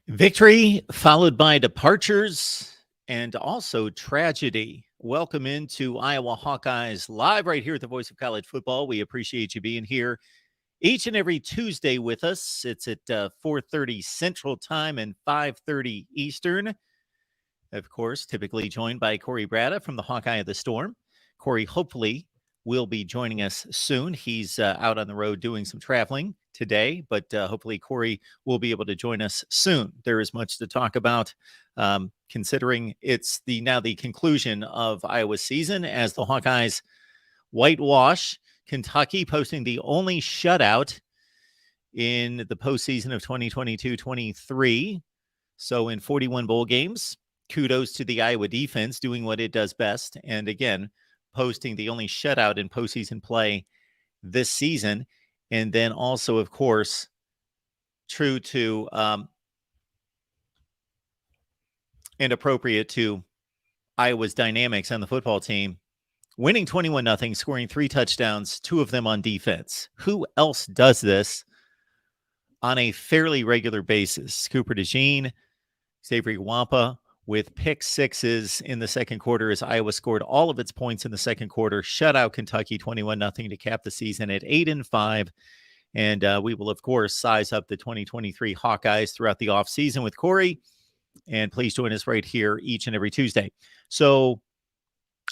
Victory followed by departures and also tragedy. Welcome into Iowa Hawkeyes live right here at the Voice of College Football. We appreciate you being here each and every Tuesday with us. It's at 4:30 Central Time and 5:30 Eastern. Of course, typically joined by Corey Bratta from the Hawkeye of the Storm. Corey hopefully will be joining us soon. He's out on the road doing some traveling today, but hopefully Corey will be able to join us soon. There is much to talk about, considering it's now the conclusion of Iowa's season as the Hawkeyes whitewash Kentucky, posting the only shutout in the postseason of 2022-23. So in 41 bowl games, kudos to the Iowa defense doing what it does best. And again, posting the only shutout in postseason play this season. And then also, of course, true to and appropriate to Iowa's dynamics on the football team, winning 21-0, scoring 3 touchdowns, 2 of them on defense. Who else does this on a fairly regular basis? Cooper DeJean, Xavier Wampa with pick sixes in the second quarter as Iowa scored all of its points in the second quarter, shut out Kentucky 21-0 to cap the season at 8-5. And we will, of course, size up the 2023 Hawkeyes throughout the offseason with Corey. And please join us right here each and every Tuesday. So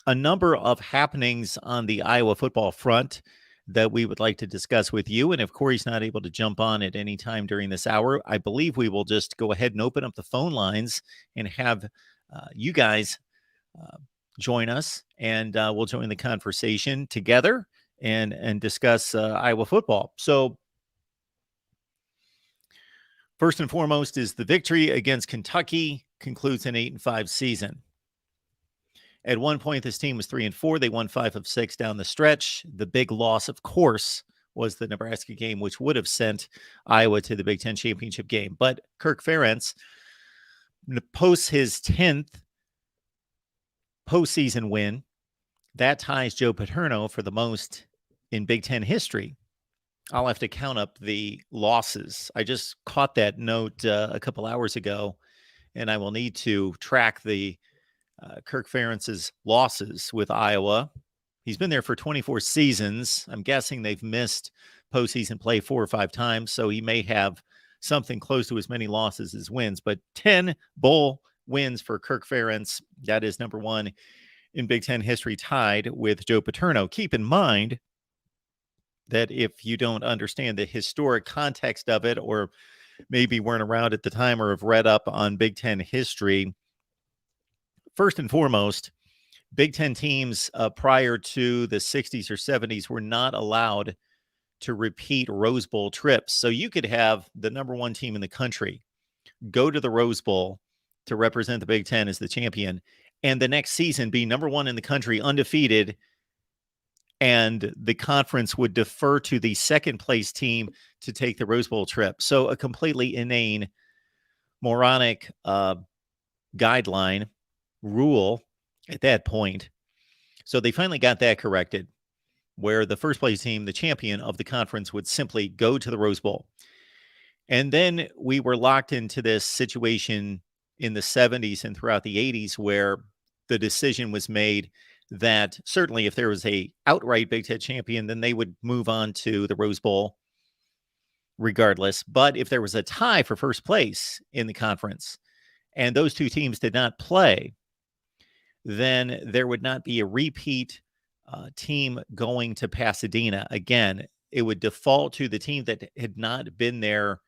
a number of happenings on the Iowa football front that we would like to discuss with you. And if Corey's not able to jump on at any time during this hour, I believe we will just go ahead and open up the phone lines and have you guys join us, and we'll join the conversation together and discuss Iowa football. So first and foremost is the victory against Kentucky concludes an 8-5 season. At one point, this team was 3-4. They won 5 of 6 down the stretch. The big loss, of course, was the Nebraska game, which would have sent Iowa to the Big Ten championship game. But Kirk Ferentz posts his 10th postseason win. That ties Joe Paterno for the most in Big Ten history. I'll have to count up the losses. I just caught that note a couple hours ago, and I will need to track the Kirk Ferentz's losses with Iowa. He's been there for 24 seasons. I'm guessing they've missed postseason play 4 or 5 times, so he may have something close to as many losses as wins. But 10 bowl wins for Kirk Ferentz. That is number 1 in Big Ten history, tied with Joe Paterno. Keep in mind that if you don't understand the historic context of it, or maybe weren't around at the time or have read up on Big Ten history, first and foremost, Big Ten teams prior to the 60s or 70s were not allowed to repeat Rose Bowl trips. So you could have the number 1 team in the country go to the Rose Bowl to represent the Big Ten as the champion, and the next season be number 1 in the country, undefeated, and the conference would defer to the second place team to take the Rose Bowl trip. So a completely inane, moronic guideline rule at that point. So they finally got that corrected, where the first place team, the champion of the conference, would simply go to the Rose Bowl. And then we were locked into this situation in the 70s and throughout the 80s where the decision was made that certainly if there was a outright Big Ten champion, then they would move on to the Rose Bowl regardless. But if there was a tie for first place in the conference and those 2 teams did not play, then there would not be a repeat team going to Pasadena. Again, it would default to the team that had not been there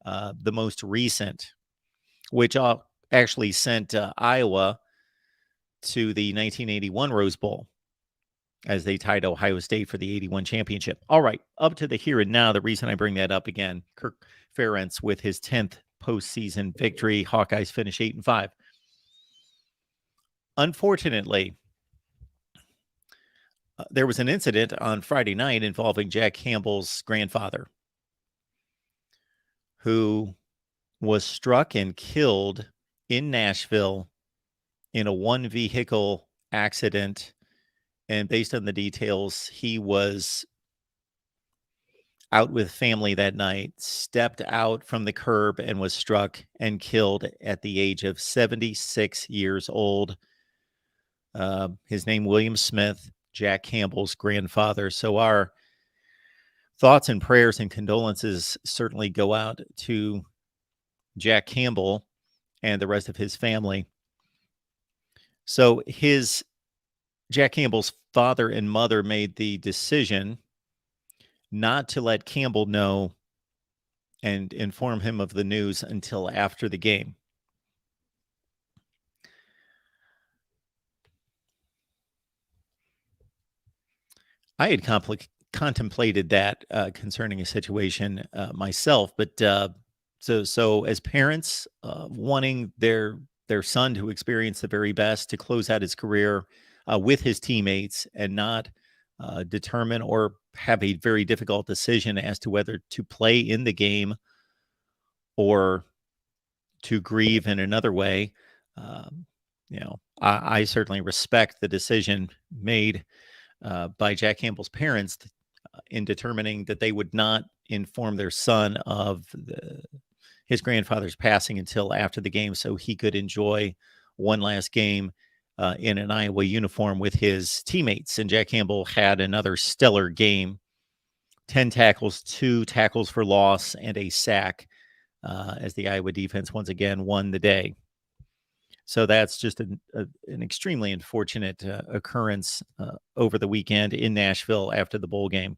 the most recent, which actually sent Iowa to the 1981 Rose Bowl as they tied Ohio State for the 81 championship. All right, up to the here and now. The reason I bring that up again, Kirk Ferentz with his 10th postseason victory. Hawkeyes finish 8-5. Unfortunately, there was an incident on Friday night involving Jack Campbell's grandfather, who was struck and killed in Nashville in a 1-vehicle accident. And based on the details, he was out with family that night, stepped out from the curb and was struck and killed at the age of 76 years old. His name, William Smith, Jack Campbell's grandfather. So our thoughts and prayers and condolences certainly go out to Jack Campbell and the rest of his family. So Jack Campbell's father and mother made the decision not to let Campbell know and inform him of the news until after the game. I had contemplated that concerning a situation myself, but so as parents wanting their son to experience the very best, to close out his career with his teammates and not determine or have a very difficult decision as to whether to play in the game or to grieve in another way. I certainly respect the decision made by Jack Campbell's parents in determining that they would not inform their son of his grandfather's passing until after the game, so he could enjoy one last game in an Iowa uniform with his teammates. And Jack Campbell had another stellar game: 10 tackles, 2 tackles for loss, and a sack as the Iowa defense once again won the day. So that's just an extremely unfortunate occurrence over the weekend in Nashville after the bowl game.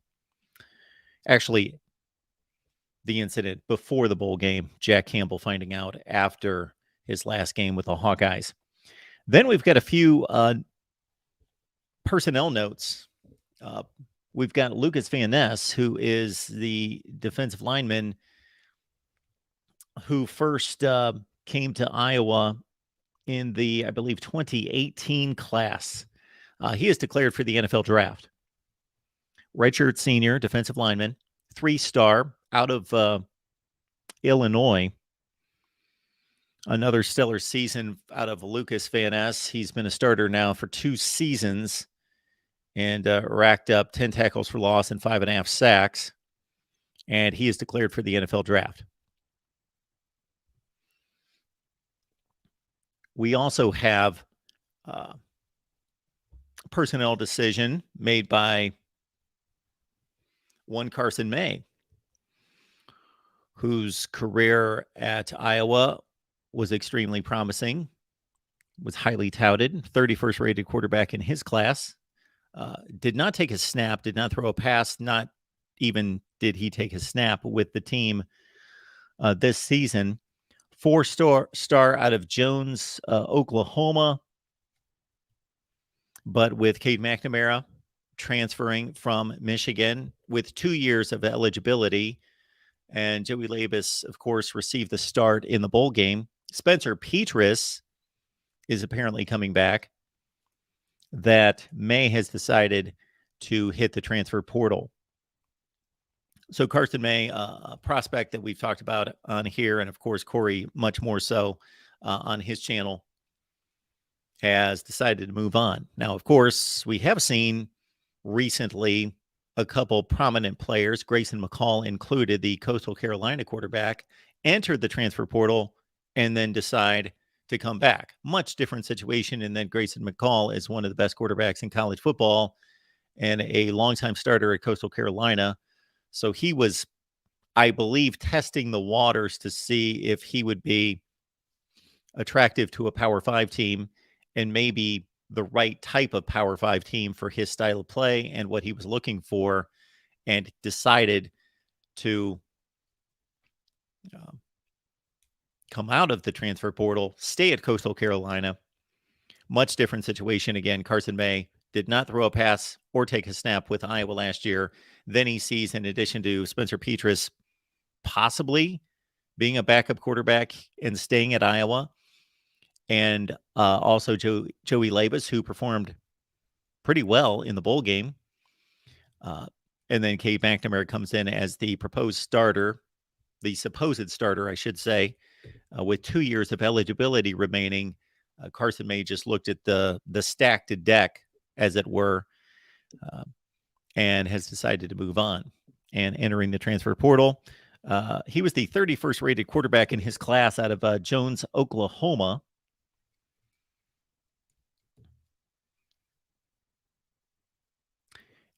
Actually, the incident before the bowl game, Jack Campbell finding out after his last game with the Hawkeyes. Then we've got a few personnel notes. We've got Lucas Van Ness, who is the defensive lineman who first came to Iowa in the, I believe, 2018 class. He is declared for the NFL draft. Redshirt senior, defensive lineman, 3-star out of Illinois. Another stellar season out of Lucas Van Ness. He's been a starter now for 2 seasons and racked up 10 tackles for loss and 5.5 sacks. And he is declared for the NFL draft. We also have a personnel decision made by one Carson May, whose career at Iowa was extremely promising, was highly touted, 31st rated quarterback in his class, did not take a snap, did not throw a pass, not even did he take a snap with the team this season. 4-star out of Jones, Oklahoma, but with Cade McNamara transferring from Michigan with 2 years of eligibility. And Joey Labus, of course, received the start in the bowl game. Spencer Petras is apparently coming back. That May has decided to hit the transfer portal. So Carson May, a prospect that we've talked about on here, and of course Corey much more so on his channel, has decided to move on. Now, of course, we have seen recently a couple prominent players, Grayson McCall included, the Coastal Carolina quarterback, enter the transfer portal and then decide to come back. Much different situation in that Grayson McCall is one of the best quarterbacks in college football and a longtime starter at Coastal Carolina. So he was, I believe, testing the waters to see if he would be attractive to a Power 5 team and maybe the right type of Power 5 team for his style of play and what he was looking for, and decided to come out of the transfer portal, stay at Coastal Carolina. Much different situation. Again, Carson May did not throw a pass or take a snap with Iowa last year. Then he sees, in addition to Spencer Petras possibly being a backup quarterback and staying at Iowa, and also Joey Labus, who performed pretty well in the bowl game. And then Cade McNamara comes in as the proposed starter, the supposed starter, I should say, with 2 years of eligibility remaining. Carson May just looked at the stacked deck, as it were, and has decided to move on. and entering the transfer portal. He was the 31st rated quarterback in his class out of Jones, Oklahoma.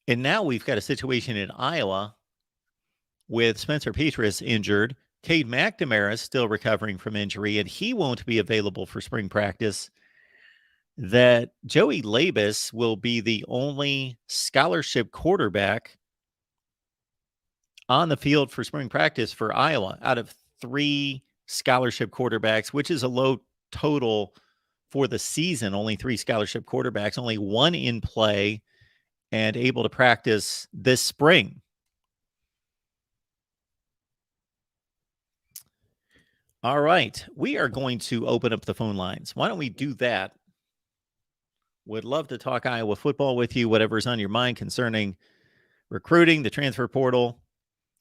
And now we've got a situation in Iowa with Spencer Petras injured. Cade McNamara is still recovering from injury, and he won't be available for spring practice. That Joey Labus will be the only scholarship quarterback on the field for spring practice for Iowa out of 3 scholarship quarterbacks, which is a low total for the season. Only 3 scholarship quarterbacks, only 1 in play and able to practice this spring. All right, we are going to open up the phone lines. Why don't we do that? Would love to talk Iowa football with you, whatever's on your mind concerning recruiting, the transfer portal,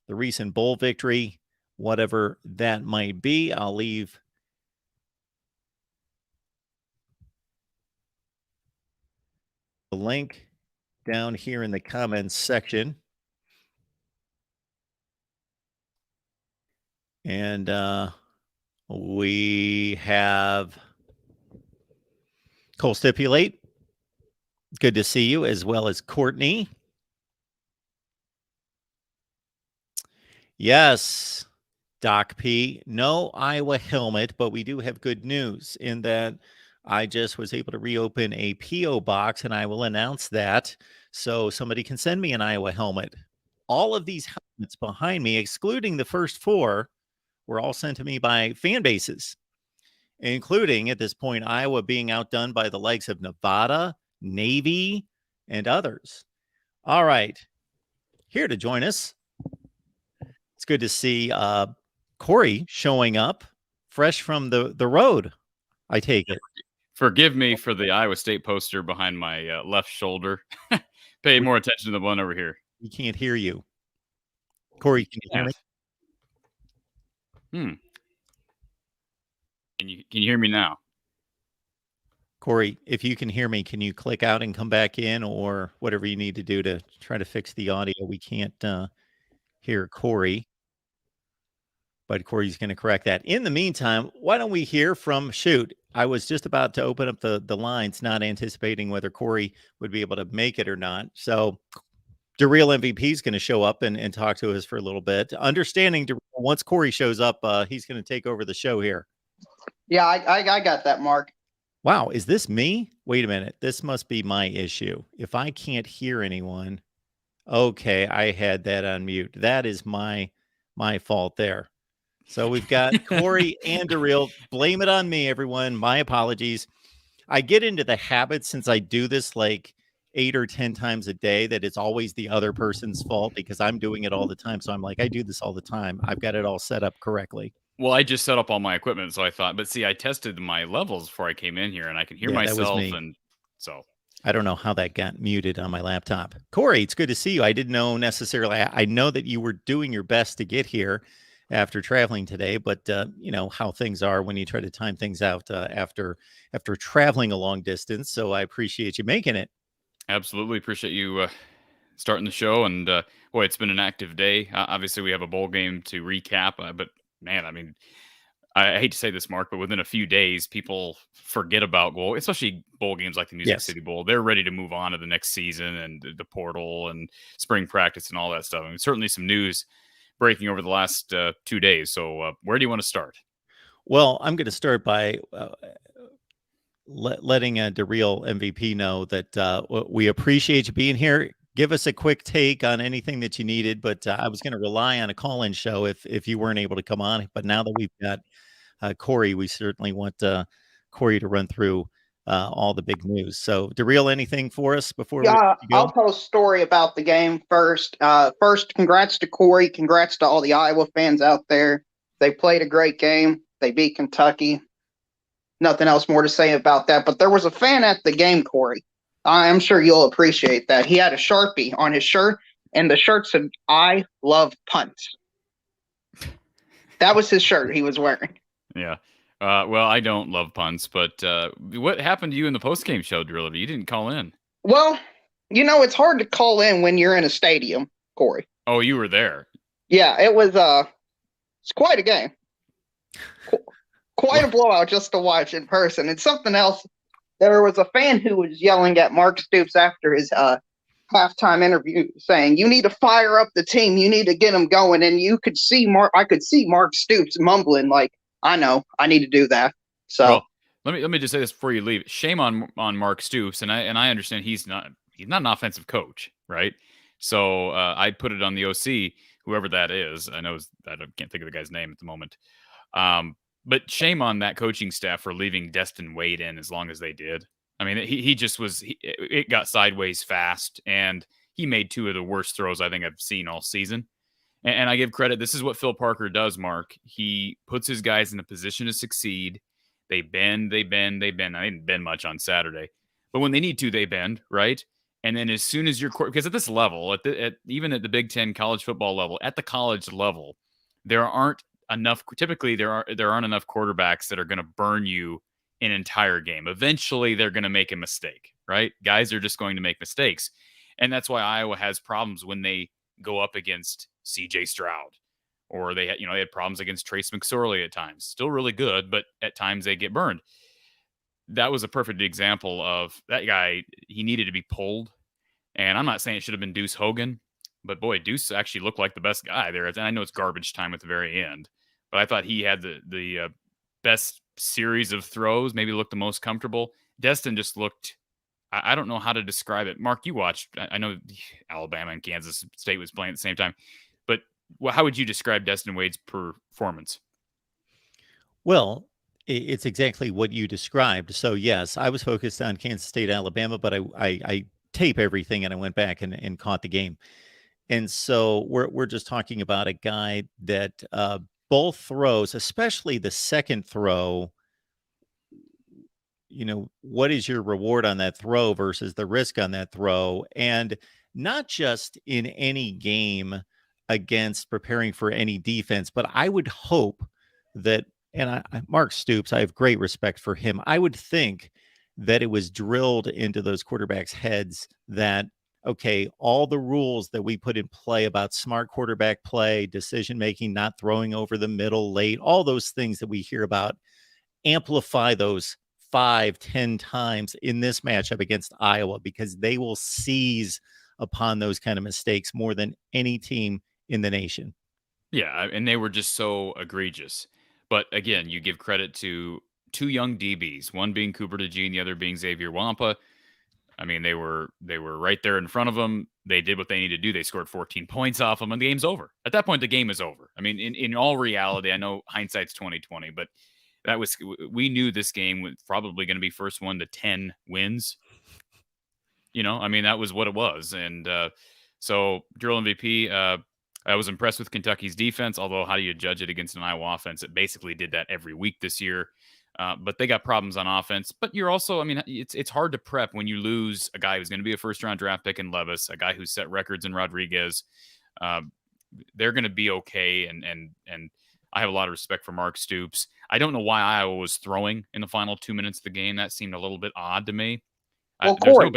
the recent bowl victory, whatever that might be. I'll leave the link down here in the comments section. And we have Cole Stipulate. Good to see you, as well as Courtney. Yes, Doc P. No Iowa helmet, but we do have good news in that I just was able to reopen a P.O. box, and I will announce that so somebody can send me an Iowa helmet. All of these helmets behind me, excluding the first 4, were all sent to me by fan bases, including at this point Iowa being outdone by the likes of Nevada, Navy, and others. All right, here to join us. It's good to see Corey showing up fresh from the road, I take it. Forgive me for the Iowa State poster behind my left shoulder. Pay more attention to the one over here. We can't hear you. Corey, can you hear me? Can you hear me now? Corey, if you can hear me, can you click out and come back in, or whatever you need to do to try to fix the audio? We can't hear Corey, but Corey's going to correct that. In the meantime, why don't we hear from I was just about to open up the lines, not anticipating whether Corey would be able to make it or not. So the real MVP is going to show up and talk to us for a little bit. Understanding once Corey shows up, he's going to take over the show here. Yeah, I got that, Mark. Wow, is this me? Wait a minute. This must be my issue. If I can't hear anyone, okay, I had that on mute. That is my fault there. So we've got Corey and Daryl. Blame it on me, everyone. My apologies. I get into the habit, since I do this like 8 or 10 times a day, that it's always the other person's fault because I'm doing it all the time. So I'm like, I do this all the time. I've got it all set up correctly. Well, I just set up all my equipment, so I thought, but see, I tested my levels before I came in here, and I can hear myself, and so I don't know how that got muted on my laptop. Corey, it's good to see you. I didn't know necessarily. I know that you were doing your best to get here after traveling today, but you know how things are when you try to time things out after traveling a long distance. So I appreciate you making it. Absolutely appreciate you starting the show, and boy, it's been an active day. Obviously, we have a bowl game to recap, but man, I mean, I hate to say this, Mark, but within a few days, people forget about bowl, especially bowl games like the Music City Bowl. They're ready to move on to the next season and the portal and spring practice and all that stuff. I mean, certainly some news breaking over the last 2 days. So where do you want to start? Well, I'm going to start by letting Daryl MVP know that we appreciate you being here. Give us a quick take on anything that you needed, but I was going to rely on a call-in show if you weren't able to come on. But now that we've got Corey, we certainly want Corey to run through all the big news. So, Daryl, anything for us before we go? I'll tell a story about the game first. First, congrats to Corey. Congrats to all the Iowa fans out there. They played a great game. They beat Kentucky. Nothing else more to say about that. But there was a fan at the game, Corey. I'm sure you'll appreciate that. He had a Sharpie on his shirt, and the shirt said, "I love punts." That was his shirt he was wearing. Yeah. Well, I don't love punts, but what happened to you in the post-game show, Drill? You didn't call in. Well, you know, it's hard to call in when you're in a stadium, Corey. Oh, you were there. Yeah, it's quite a game. Quite a blowout just to watch in person. And something else, there was a fan who was yelling at Mark Stoops after his halftime interview saying, "You need to fire up the team. You need to get them going." And you could see I could see Mark Stoops mumbling like, "I know, I need to do that." So Well, let me just say this before you leave. Shame on Mark Stoops, and I understand he's not an offensive coach, right? So I put it on the OC, whoever that is. I can't think of the guy's name at the moment. But shame on that coaching staff for leaving Destin Wade in as long as they did. I mean, he just was. It got sideways fast, and he made two of the worst throws I think I've seen all season. And I give credit. This is what Phil Parker does, Mark. He puts his guys in a position to succeed. They bend, they bend, they bend. I didn't bend much on Saturday, but when they need to, they bend, right? And then as soon as you're, because at this level, even at the Big Ten college football level, at the college level, there aren't enough. Typically, there aren't enough quarterbacks that are going to burn you an entire game. Eventually, they're going to make a mistake, right? Guys are just going to make mistakes, and that's why Iowa has problems when they go up against C.J. Stroud, or they had problems against Trace McSorley at times. Still really good, but at times they get burned. That was a perfect example of that guy. He needed to be pulled, and I'm not saying it should have been Deuce Hogan, but boy, Deuce actually looked like the best guy there. And I know it's garbage time at the very end, but I thought he had the best series of throws. Maybe looked the most comfortable. Destin just looked. I don't know how to describe it. Mark, you watched. I know Alabama and Kansas State was playing at the same time, but how would you describe Destin Wade's performance? Well, it's exactly what you described. So yes, I was focused on Kansas State, Alabama, but I tape everything and I went back and caught the game. And so we're just talking about a guy that both throws, especially the second throw, what is your reward on that throw versus the risk on that throw? And not just in any game against preparing for any defense, but I would hope that, and Mark Stoops, I have great respect for him. I would think that it was drilled into those quarterbacks' heads that, okay, all the rules that we put in play about smart quarterback play, decision-making, not throwing over the middle late, all those things that we hear about, amplify those 5-10 times in this matchup against Iowa, because they will seize upon those kind of mistakes more than any team in the nation. Yeah, and they were just so egregious. But again, you give credit to two young DBs, one being Cooper DeJean, the other being Xavier Wampa. I mean, they were right there in front of them. They did what they needed to do. They scored 14 points off them, and the game's over. At that point, the game is over. I mean, in all reality, I know hindsight's 20/20, but we knew this game was probably going to be first 1 to 10 wins. I mean, that was what it was. And so drill MVP, I was impressed with Kentucky's defense, although how do you judge it against an Iowa offense that basically did that every week this year? But they got problems on offense. But you're also, I mean, it's hard to prep when you lose a guy who's going to be a first-round draft pick in Levis, a guy who set records in Rodriguez. They're going to be okay, and I have a lot of respect for Mark Stoops. I don't know why Iowa was throwing in the final 2 minutes of the game. That seemed a little bit odd to me. Well, Corey,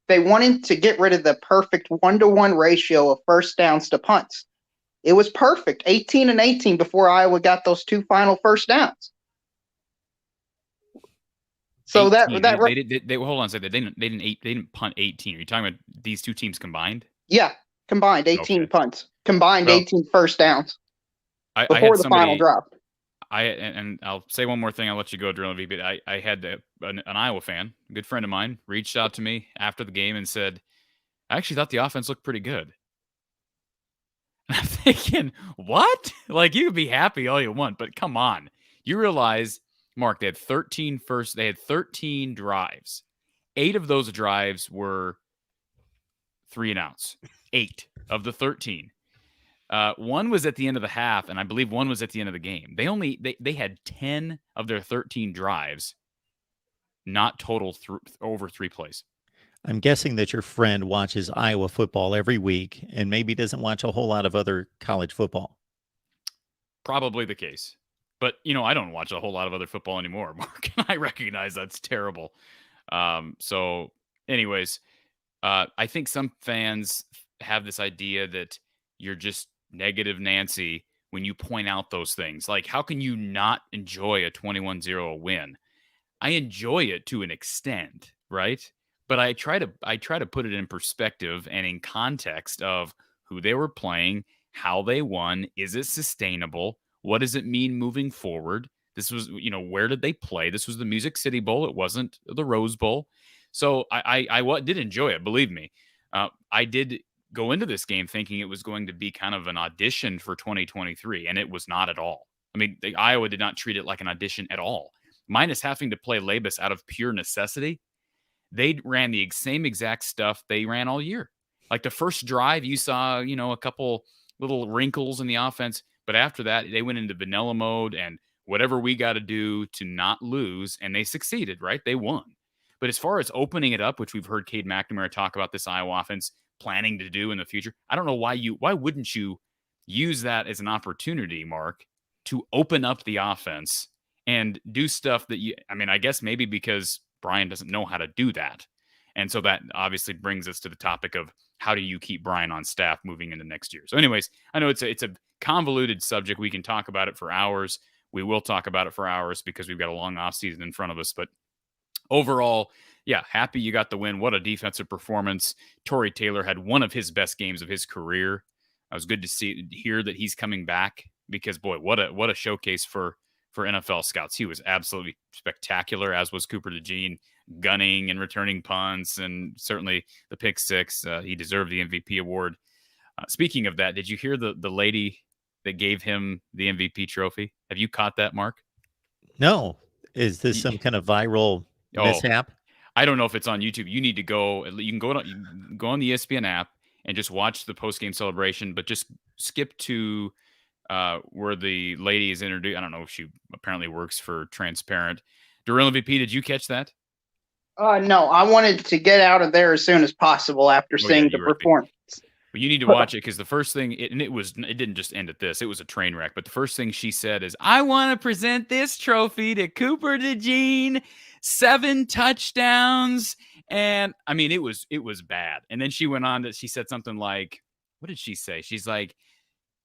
they wanted to get rid of the perfect 1-to-1 ratio of first downs to punts. It was perfect, 18 and 18 before Iowa got those two final first downs. So 18. They hold on a second. They didn't punt 18. Are you talking about these two teams combined? Yeah, combined 18 punts, combined 18 first downs before the final drop. And I'll say one more thing. I'll let you go, Drill MVP. But I had an Iowa fan, a good friend of mine, reached out to me after the game and said, "I actually thought the offense looked pretty good." And I'm thinking, what? Like, you could be happy all you want, but come on. You realize, Mark, they had 13 drives. 8 of those drives were 3-and-outs. 8 of the 13. One was at the end of the half, and I believe one was at the end of the game. They had 10 of their 13 drives not total over 3 plays. I'm guessing that your friend watches Iowa football every week and maybe doesn't watch a whole lot of other college football. Probably the case. But, I don't watch a whole lot of other football anymore, Mark. I recognize that's terrible. So anyways, I think some fans have this idea that you're just negative Nancy when you point out those things. Like, how can you not enjoy a 21-0 win? I enjoy it to an extent, right? But I try to put it in perspective and in context of who they were playing, how they won, is it sustainable? What does it mean moving forward? This was, where did they play? This was the Music City Bowl. It wasn't the Rose Bowl. So I did enjoy it, believe me. I did go into this game thinking it was going to be kind of an audition for 2023, and it was not at all. I mean, Iowa did not treat it like an audition at all. Minus having to play Labus out of pure necessity, they ran the same exact stuff they ran all year. Like the first drive, you saw, a couple little wrinkles in the offense. But after that, they went into vanilla mode and whatever we got to do to not lose. And they succeeded, right? They won. But as far as opening it up, which we've heard Cade McNamara talk about this Iowa offense planning to do in the future, I don't know why wouldn't you use that as an opportunity, Mark, to open up the offense and do stuff that I guess maybe because Brian doesn't know how to do that. And so that obviously brings us to the topic of how do you keep Brian on staff moving into next year? So anyways, I know it's a convoluted subject. We can talk about it for hours. We will talk about it for hours because we've got a long off season in front of us. But overall, yeah, happy you got the win. What a defensive performance. Torrey Taylor had one of his best games of his career. It was good to hear that he's coming back because, boy, what a showcase for NFL scouts. He was absolutely spectacular, as was Cooper DeJean, gunning and returning punts, and certainly the pick six. He deserved the MVP award. Speaking of that, did you hear the lady that gave him the MVP trophy? Have you caught that, Mark? No. Is this some kind of viral mishap? I don't know if it's on YouTube. You need to go. You can go on the ESPN app and just watch the post-game celebration, but just skip to where the lady is introduced. I don't know if she apparently works for Transparent. Durrell MVP, did you catch that? No, I wanted to get out of there as soon as possible after seeing the performance. Well, you need to watch it because the first thing, it didn't just end at this. It was a train wreck. But the first thing she said is, "I want to present this trophy to Cooper DeJean, 7 touchdowns." And I mean, it was bad. And then she went on she said something like, what did she say? She's like,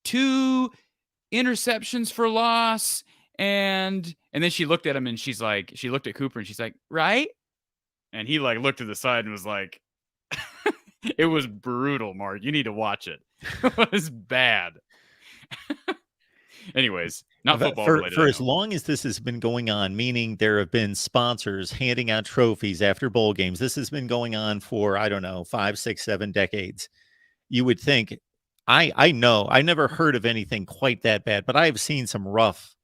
2 interceptions for loss. And then she looked at him and she looked at Cooper and she's like, right? And he looked to the side and was like, it was brutal, Mark. You need to watch it. It was bad. Anyways, not football related. For as long as this has been going on, meaning there have been sponsors handing out trophies after bowl games, this has been going on for, I don't know, 5, 6, 7 decades. You would think, I know, I never heard of anything quite that bad, but I've seen some rough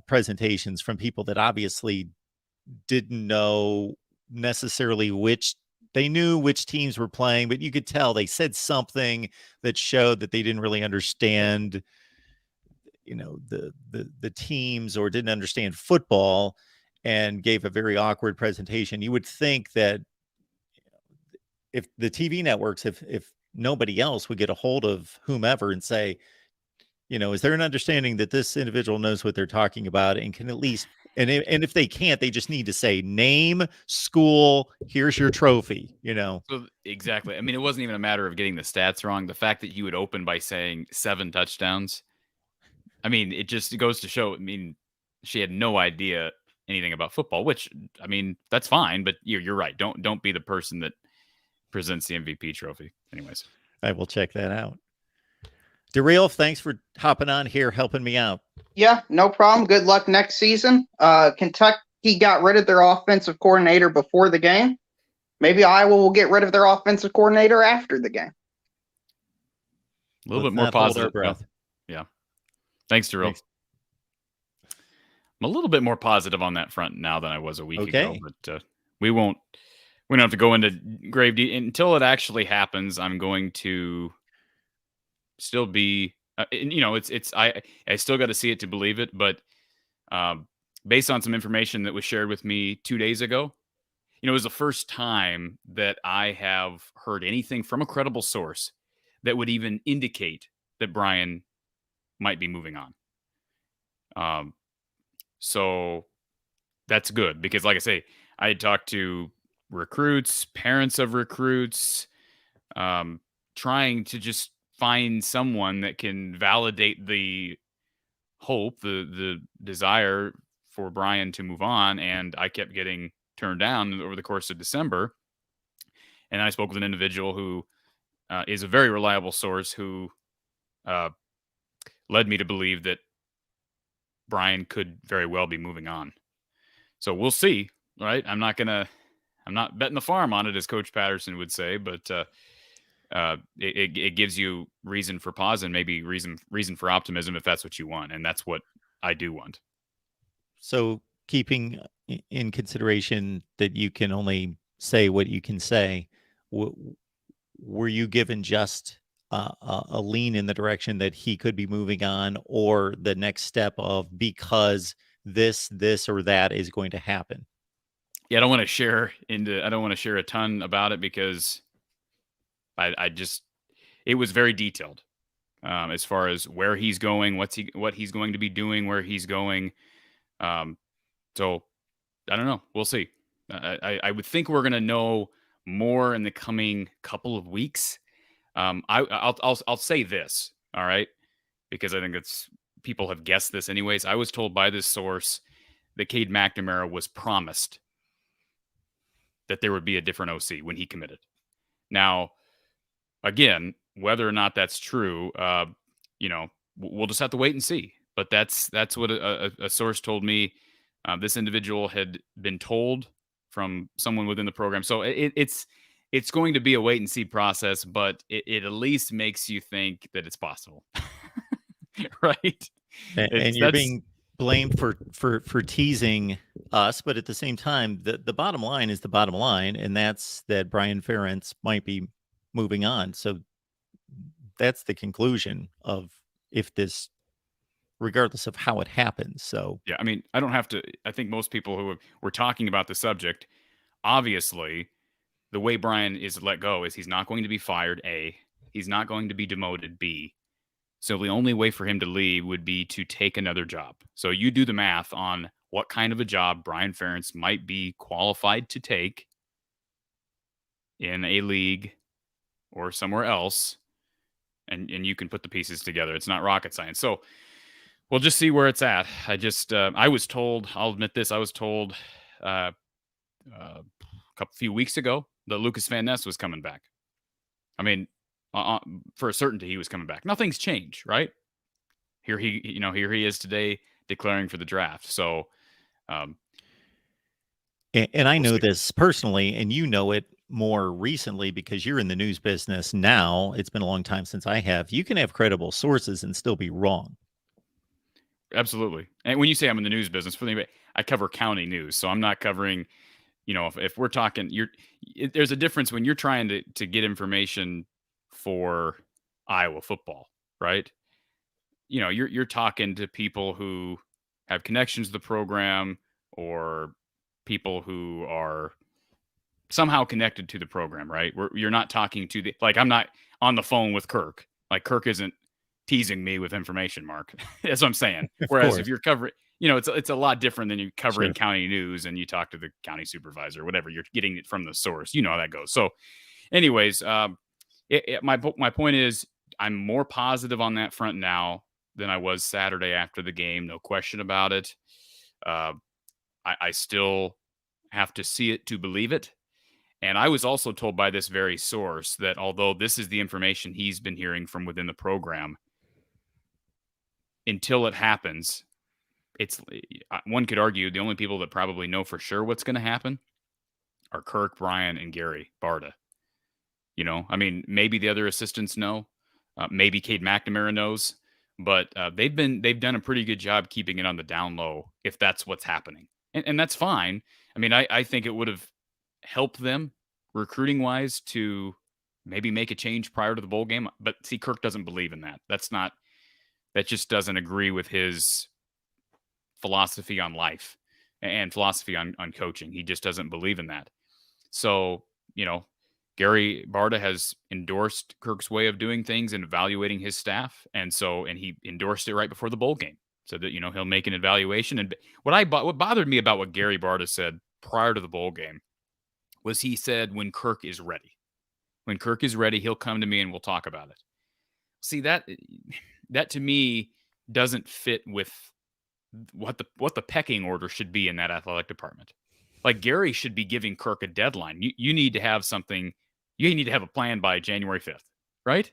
presentations from people that obviously didn't know necessarily they knew which teams were playing, but you could tell they said something that showed that they didn't really understand, the teams or didn't understand football and gave a very awkward presentation. You would think that if the TV networks, if nobody else would get a hold of whomever and say, is there an understanding that this individual knows what they're talking about and can at least, and if they can't, they just need to say name, school, here's your trophy, So exactly. I mean, it wasn't even a matter of getting the stats wrong. The fact that you would open by saying 7 touchdowns, I mean, it just goes to show, I mean, she had no idea anything about football, which, I mean, that's fine, but you're right. Don't be the person that presents the MVP trophy. Anyways. I will check that out. Darrell, thanks for hopping on here, helping me out. Yeah, no problem. Good luck next season. Kentucky got rid of their offensive coordinator before the game. Maybe Iowa will get rid of their offensive coordinator after the game. A little bit more positive. Yeah. Thanks, Darrell. Thanks. I'm a little bit more positive on that front now than I was a week ago, but we don't have to go into grave detail until it actually happens. I'm going to still be, I still got to see it to believe it, but based on some information that was shared with me 2 days ago, it was the first time that I have heard anything from a credible source that would even indicate that Brian might be moving on. So that's good because, like I say, I had talked to recruits, parents of recruits, trying to just find someone that can validate the hope, the desire for Brian to move on. And I kept getting turned down over the course of December. And I spoke with an individual who is a very reliable source who led me to believe that Brian could very well be moving on. So we'll see, right? I'm not betting the farm on it, as Coach Patterson would say, but it gives you reason for pause and maybe reason for optimism if that's what you want, and that's what I do want. So keeping in consideration that you can only say what you can say, were you given just a lean in the direction that he could be moving on, or the next step of because this or that is going to happen? Yeah, I don't want to share a ton about it because it was very detailed as far as where he's going, what he's going to be doing, where he's going. So I don't know. We'll see. I would think we're going to know more in the coming couple of weeks. I'll say this, all right, because I think people have guessed this anyways. I was told by this source that Cade McNamara was promised that there would be a different OC when he committed. Now, again, whether or not that's true, we'll just have to wait and see. But that's what a source told me. This individual had been told from someone within the program. So it's going to be a wait and see process, but it at least makes you think that it's possible. Right? And you're being blamed for teasing us, but at the same time, the bottom line is the bottom line, and that's that Brian Ferentz might be moving on. So that's the conclusion of if this, regardless of how it happens. So yeah, I mean, I think most people who were talking about the subject, obviously, the way Brian is let go is he's not going to be fired, A. He's not going to be demoted, B. So the only way for him to leave would be to take another job. So you do the math on what kind of a job Brian Ferentz might be qualified to take in a league or somewhere else, and you can put the pieces together. It's not rocket science. So we'll just see where it's at. I was told, I'll admit this, I was told a few weeks ago that Lucas Van Ness was coming back. I mean, for a certainty, he was coming back. Nothing's changed, right? Here he is today declaring for the draft. So, and I know this personally, and you know it more recently because you're in the news business now. It's been a long time since I have. You can have credible sources and still be wrong. Absolutely. And when you say I'm in the news business, I cover county news, so I'm not covering. If we're talking, there's a difference when you're trying to get information for Iowa football, right? You're talking to people who have connections to the program or people who are somehow connected to the program, right? You're not talking to I'm not on the phone with Kirk. Like Kirk isn't teasing me with information, Mark. That's what I'm saying. Whereas if you're covering, it's a lot different than you covering county news and you talk to the county supervisor, whatever. You're getting it from the source. You know how that goes. So, anyways, my point is I'm more positive on that front now than I was Saturday after the game. No question about it. I still have to see it to believe it. And I was also told by this very source that although this is the information he's been hearing from within the program, until it happens, one could argue the only people that probably know for sure what's going to happen are Kirk, Brian, and Gary Barta. I mean, maybe the other assistants know, maybe Cade McNamara knows, but they've done a pretty good job keeping it on the down low if that's what's happening, and that's fine. I mean, I think it would have helped them recruiting wise to maybe make a change prior to the bowl game, but see, Kirk doesn't believe in that. That just doesn't agree with his philosophy on life and philosophy on coaching. He just doesn't believe in that. So, Gary Barta has endorsed Kirk's way of doing things and evaluating his staff. And he endorsed it right before the bowl game so that, he'll make an evaluation. And what bothered me about what Gary Barta said prior to the bowl game was he said, when Kirk is ready, he'll come to me and we'll talk about it. see that to me doesn't fit with what the pecking order should be in that athletic department. Like Gary should be giving Kirk a deadline. You need to have something. You need to have a plan by January 5th, right?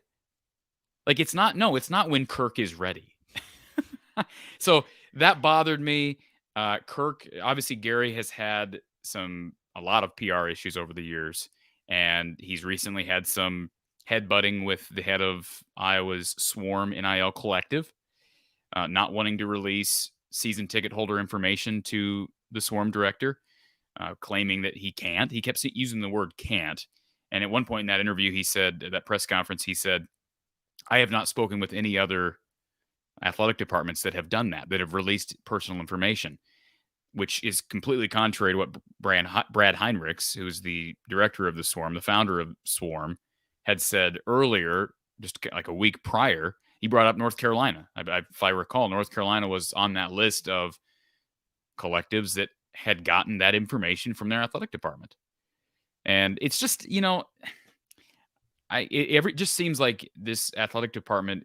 Like it's not when Kirk is ready. So that bothered me. Kirk, obviously Gary has had a lot of PR issues over the years, and he's recently had some headbutting with the head of Iowa's Swarm NIL collective, not wanting to release season ticket holder information to the Swarm director, claiming that he can't. He kept using the word can't. And at one point in that interview, he said, at that press conference, he said, I have not spoken with any other athletic departments that have done that have released personal information, which is completely contrary to what Brad Heinrichs, who is the director of the Swarm, the founder of Swarm, had said earlier, just like a week prior. He brought up North Carolina. If I recall, North Carolina was on that list of collectives that had gotten that information from their athletic department. And it's just, it just seems like this athletic department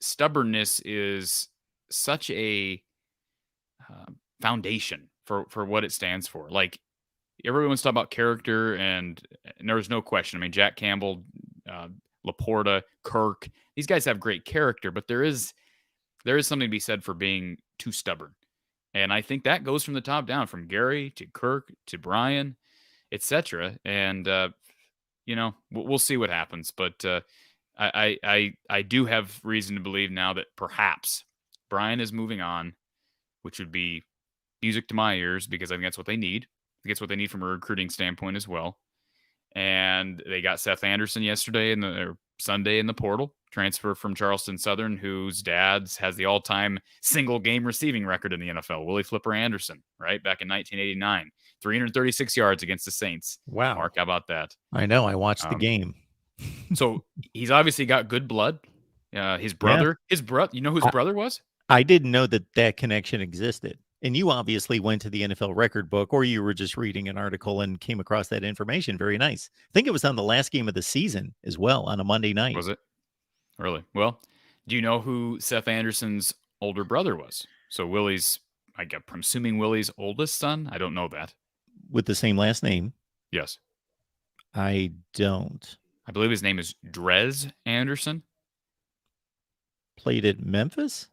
stubbornness is such a foundation for what it stands for. Like everyone's talking about character, and there was no question. I mean, Jack Campbell, Laporta, Kirk, these guys have great character, but there is something to be said for being too stubborn. And I think that goes from the top down, from Gary to Kirk to Brian, etc. And we'll see what happens. But I do have reason to believe now that perhaps Brian is moving on, which would be music to my ears, because I think that's what they need. I think it's what they need from a recruiting standpoint as well. And they got Seth Anderson yesterday or Sunday in the portal, transfer from Charleston Southern, whose dad has the all-time single game receiving record in the NFL, Willie Flipper Anderson, right? Back in 1989, 336 yards against the Saints. Wow. Mark, how about that? I know. I watched the game. So he's obviously got good blood. His brother, you know who his brother was? I didn't know that connection existed. And you obviously went to the NFL record book, or you were just reading an article and came across that information. Very nice. I think it was on the last game of the season as well, on a Monday night. Was it? Really? Well, do you know who Seth Anderson's older brother was? So I'm assuming Willie's oldest son? I don't know that. With the same last name? Yes. I don't. I believe his name is Drez Anderson. Played at Memphis?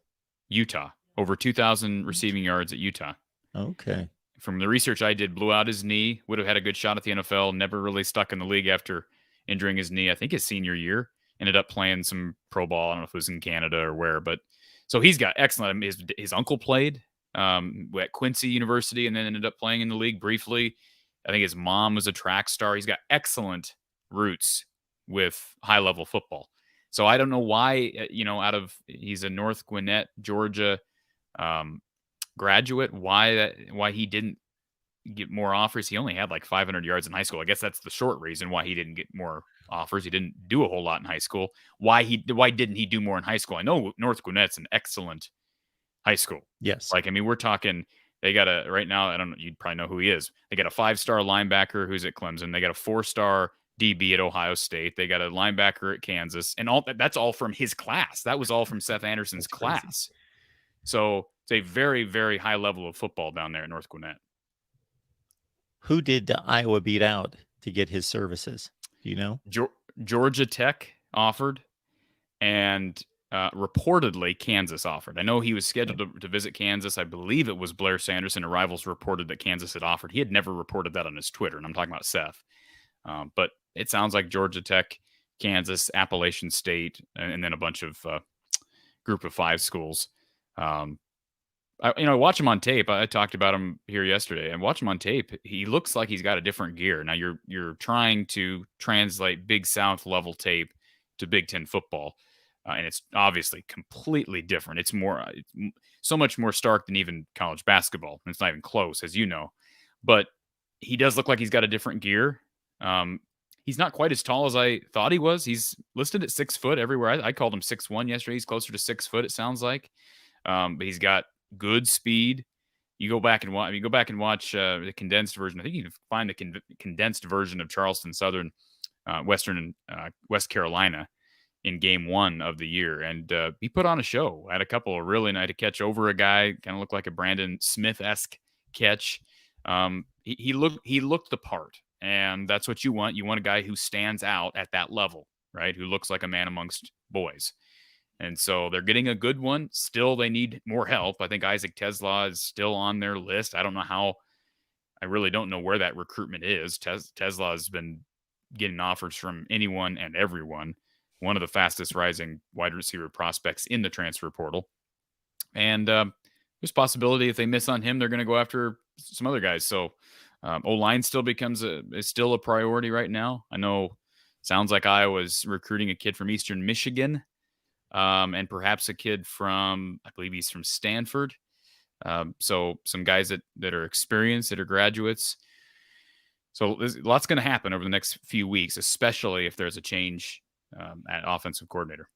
Utah. Over 2,000 receiving yards at Utah. Okay. From the research I did, blew out his knee, would have had a good shot at the NFL, never really stuck in the league after injuring his knee, I think his senior year. Ended up playing some pro ball. I don't know if it was in Canada or where, but so he's got excellent. His uncle played at Quincy University and then ended up playing in the league briefly. I think his mom was a track star. He's got excellent roots with high level football. So I don't know why, he's a North Gwinnett, Georgia graduate, why he didn't get more offers. He only had like 500 yards in high school. I guess that's the short reason why he didn't get more offers. He didn't do a whole lot in high school. Why didn't he do more in high school? I know North Gwinnett's an excellent high school. Yes. Like, I mean, we're talking, they got right now, I don't know, you'd probably know who he is. They got a 5-star linebacker who's at Clemson. They got a 4-star DB at Ohio State. They got a linebacker at Kansas, and that's all from his class. That was all from Seth Anderson's class. So it's a very, very high level of football down there at North Gwinnett. Who did Iowa beat out to get his services? Do you know? Georgia Tech offered, and reportedly Kansas offered. I know he was scheduled to visit Kansas. I believe it was Blair Sanderson. Rivals reported that Kansas had offered. He had never reported that on his Twitter, and I'm talking about Seth. But it sounds like Georgia Tech, Kansas, Appalachian State, and then a bunch of group of 5 schools. I watch him on tape. I talked about him here yesterday. And watch him on tape. He looks like he's got a different gear. Now you're trying to translate Big South level tape to Big Ten football, and it's obviously completely different. It's so much more stark than even college basketball. And it's not even close, as you know. But he does look like he's got a different gear. He's not quite as tall as I thought he was. He's listed at 6 foot everywhere. I called him 6'1" yesterday. He's closer to 6 foot, it sounds like. But he's got good speed. You go back and watch the condensed version. I think you can find the condensed version of Charleston Southern, Western and West Carolina. in game 1 of the year. And he put on a show. Had a couple of really nice to catch over a guy, kind of looked like a Brandon Smith-esque catch. He looked the part, and that's what you want. You want a guy who stands out at that level, right? Who looks like a man amongst boys. And so they're getting a good one. Still, they need more help. I think Isaac Tesla is still on their list. I don't know how. I really don't know where that recruitment is. Tesla has been getting offers from anyone and everyone. One of the fastest rising wide receiver prospects in the transfer portal. And there's possibility if they miss on him, they're going to go after some other guys. So O-line still is still a priority right now. I know sounds like Iowa's recruiting a kid from Eastern Michigan and perhaps a kid from, I believe he's from Stanford. So some guys that are experienced, that are graduates. So there's lots going to happen over the next few weeks, especially if there's a change at offensive coordinator.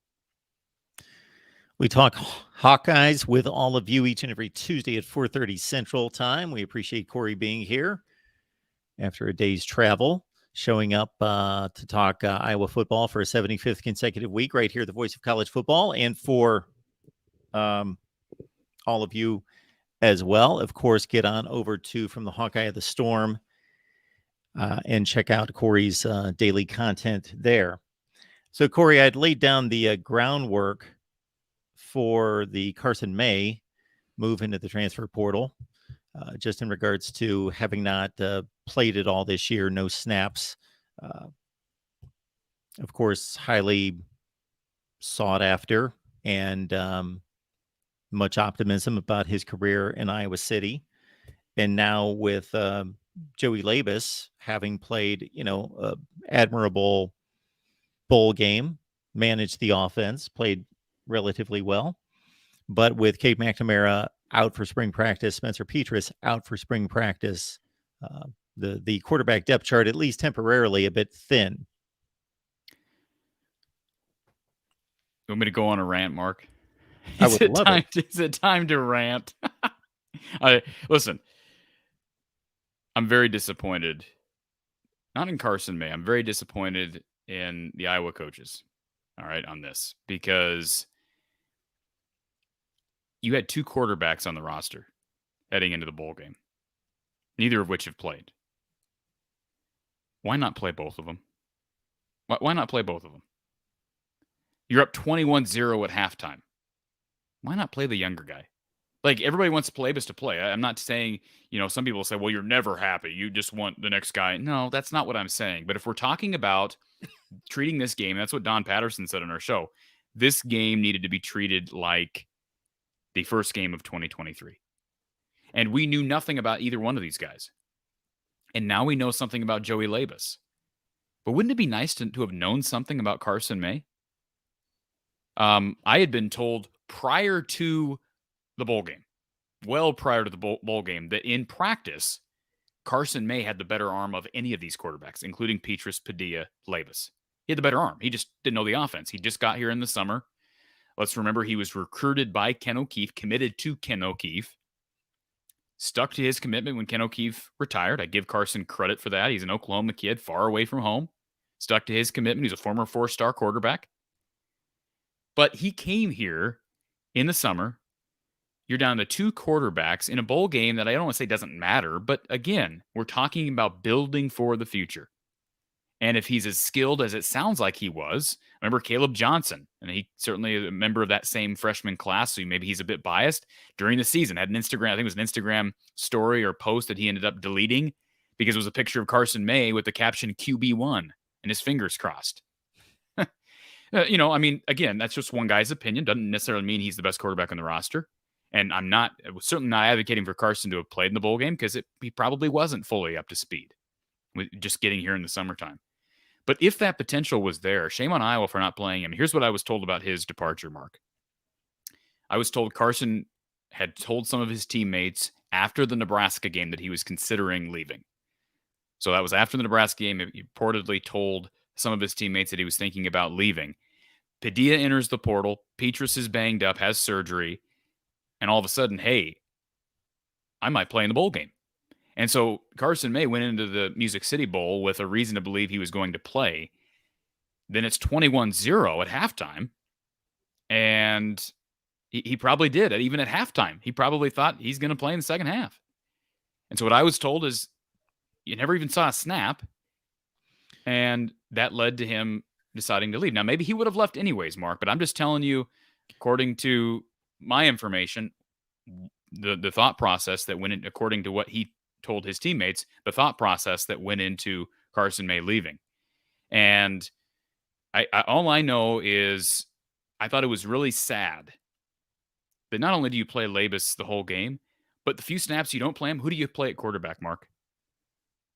We talk Hawkeyes with all of you each and every Tuesday at 4:30 Central Time. We appreciate Corey being here after a day's travel, showing up to talk Iowa football for a 75th consecutive week right here, the voice of college football, and for all of you as well. Of course, get on over to From the Hawkeye of the Storm and check out Corey's daily content there. So, Corey, I'd laid down the groundwork for the Carson May move into the transfer portal, just in regards to having not played it all this year, no snaps. Of course, highly sought after and much optimism about his career in Iowa City. And now with Joey Labus having played, admirable bowl game, managed the offense, played relatively well. But with Cade McNamara out for spring practice, Spencer Petras out for spring practice, the quarterback depth chart, at least temporarily, a bit thin. You want me to go on a rant, Mark? I would love it. Is it time to rant? Listen, I'm very disappointed. Not in Carson May. I'm very disappointed in the Iowa coaches, all right, on this. Because you had 2 quarterbacks on the roster heading into the bowl game, neither of which have played. Why not play both of them? Why not play both of them? You're up 21-0 at halftime. Why not play the younger guy? Like, everybody wants Labus to play. I'm not saying, some people say, well, you're never happy. You just want the next guy. No, that's not what I'm saying. But if we're talking about treating this game, that's what Don Patterson said on our show. This game needed to be treated like the first game of 2023. And we knew nothing about either one of these guys. And now we know something about Joey Labus. But wouldn't it be nice to have known something about Carson May? I had been told prior to the bowl game, well prior to the bowl game, that in practice, Carson May had the better arm of any of these quarterbacks, including Petras, Padilla, Labus. He had the better arm. He just didn't know the offense. He just got here in the summer. Let's remember he was recruited by Ken O'Keefe, committed to Ken O'Keefe, stuck to his commitment when Ken O'Keefe retired. I give Carson credit for that. He's an Oklahoma kid, far away from home, stuck to his commitment. He's a former 4-star quarterback. But he came here in the summer. You're down to 2 quarterbacks in a bowl game that I don't want to say doesn't matter. But again, we're talking about building for the future. And if he's as skilled as it sounds like he was, remember Caleb Johnson, and he certainly is a member of that same freshman class, so maybe he's a bit biased, during the season, had an Instagram, I think it was an Instagram story or post that he ended up deleting because it was a picture of Carson May with the caption QB1 and his fingers crossed. Again, that's just one guy's opinion. Doesn't necessarily mean he's the best quarterback on the roster. And I was certainly not advocating for Carson to have played in the bowl game because he probably wasn't fully up to speed with just getting here in the summertime. But if that potential was there, shame on Iowa for not playing him. Here's what I was told about his departure, Mark. I was told Carson had told some of his teammates after the Nebraska game that he was considering leaving. So that was after the Nebraska game. He reportedly told some of his teammates that he was thinking about leaving. Padilla enters the portal. Petras is banged up, has surgery. And all of a sudden, hey, I might play in the bowl game. And so Carson May went into the Music City Bowl with a reason to believe he was going to play. then it's 21-0 at halftime. And he probably did. Even at halftime, he probably thought he's going to play in the second half. And so what I was told is you never even saw a snap. And that led to him deciding to leave. Now, maybe he would have left anyways, Mark, but I'm just telling you, according to my information, the thought process that went in, according to what he told his teammates, the thought process that went into Carson May leaving. And all I know is I thought it was really sad that not only do you play Labus the whole game, but the few snaps you don't play him, who do you play at quarterback, Mark?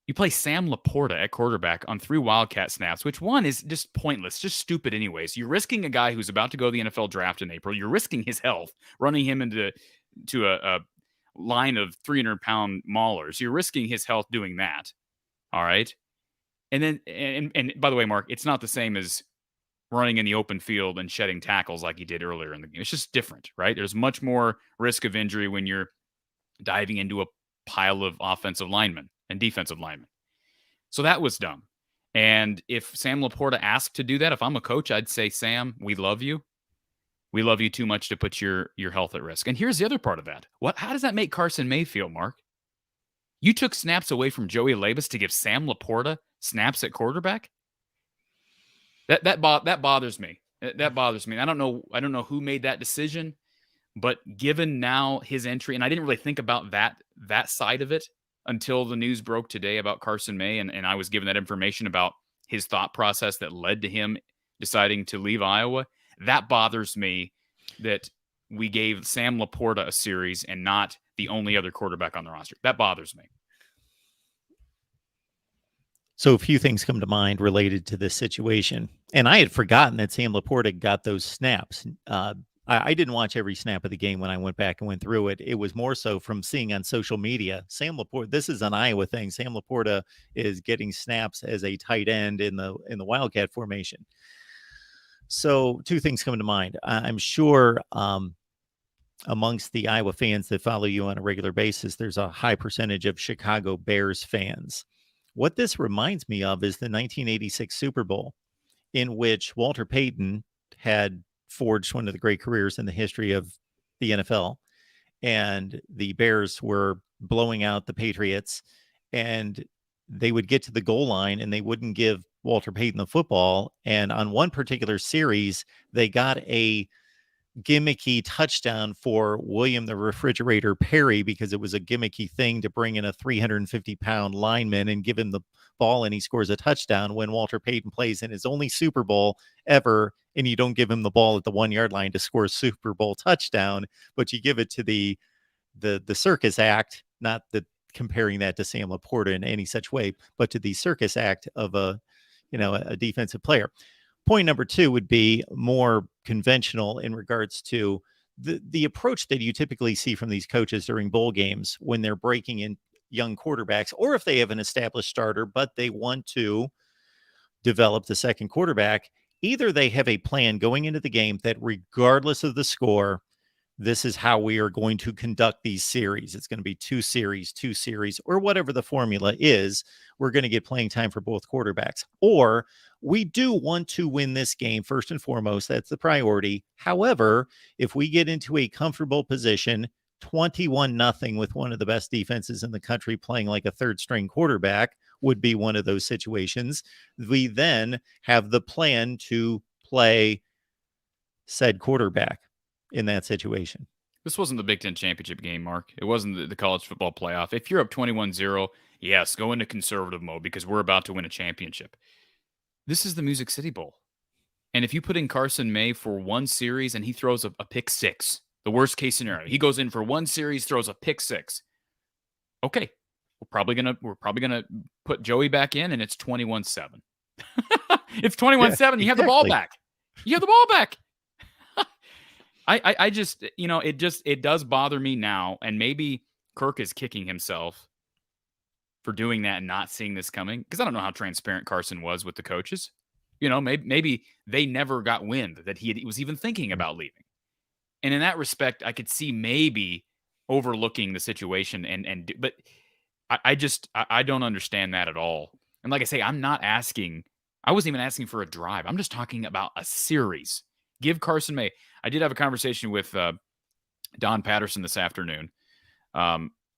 You play Sam Laporta at quarterback on 3 Wildcat snaps, which one is just pointless, just stupid anyways. You're risking a guy who's about to go to the NFL draft in April. You're risking his health, running him into a line of 300-pound maulers. You're risking his health doing that. All right. And then, and by the way, Mark, it's not the same as running in the open field and shedding tackles like he did earlier in the game. It's just different, right? There's much more risk of injury when you're diving into a pile of offensive linemen and defensive linemen. So that was dumb. And if Sam Laporta asked to do that, if I'm a coach, I'd say, Sam, we love you. We love you too much to put your health at risk. And here's the other part of that. How does that make Carson May feel, Mark? You took snaps away from Joey Labus to give Sam Laporta snaps at quarterback? That bothers me. That bothers me. I don't know who made that decision, but given now his entry, and I didn't really think about that side of it until the news broke today about Carson May, and I was given that information about his thought process that led to him deciding to leave Iowa. That bothers me that we gave Sam Laporta a series and not the only other quarterback on the roster. That bothers me. So a few things come to mind related to this situation. And I had forgotten that Sam Laporta got those snaps. I didn't watch every snap of the game when I went back and went through it. It was more so from seeing on social media, Sam Laporta, this is an Iowa thing. Sam Laporta is getting snaps as a tight end in the Wildcat formation. So two things come to mind. I'm sure amongst the Iowa fans that follow you on a regular basis, there's a high percentage of Chicago Bears fans. What this reminds me of is the 1986 Super Bowl, in which Walter Payton had forged one of the great careers in the history of the NFL. And the Bears were blowing out the Patriots, and they would get to the goal line and they wouldn't give Walter Payton the football. And on one particular series, they got a gimmicky touchdown for William the Refrigerator Perry, because it was a gimmicky thing to bring in a 350-pound lineman and give him the ball, and he scores a touchdown when Walter Payton plays in his only Super Bowl ever, and you don't give him the ball at the 1-yard line to score a Super Bowl touchdown, but you give it to the circus act, not the comparing that to Sam Laporta in any such way, but to the circus act of a defensive player. Point number two would be more conventional in regards to the approach that you typically see from these coaches during bowl games when they're breaking in young quarterbacks, or if they have an established starter, but they want to develop the second quarterback. Either they have a plan going into the game that regardless of the score, this is how we are going to conduct these series. It's going to be two series, or whatever the formula is. We're going to get playing time for both quarterbacks. Or we do want to win this game first and foremost. That's the priority. However, if we get into a comfortable position, 21-0 with one of the best defenses in the country playing like a third string quarterback would be one of those situations. We then have the plan to play said quarterback in that situation. This wasn't the Big Ten championship game, Mark. It wasn't the college football playoff. If you're up 21-0, yes, go into conservative mode because we're about to win a championship. This is the Music City Bowl. And if you put in Carson May for one series and he throws a pick six, the worst case scenario, he goes in for one series, throws a pick six. Okay, we're probably gonna put Joey back in, and it's 21-7. It's 21-7. You have the ball back. You have the ball back. I just, it does bother me now, and maybe Kirk is kicking himself for doing that and not seeing this coming, because I don't know how transparent Carson was with the coaches. Maybe they never got wind that he was even thinking about leaving. And in that respect, I could see maybe overlooking the situation, but I don't understand that at all. And like I say, I'm not asking I wasn't even asking for a drive. I'm just talking about a series. Give Carson May. I did have a conversation with Don Patterson this afternoon.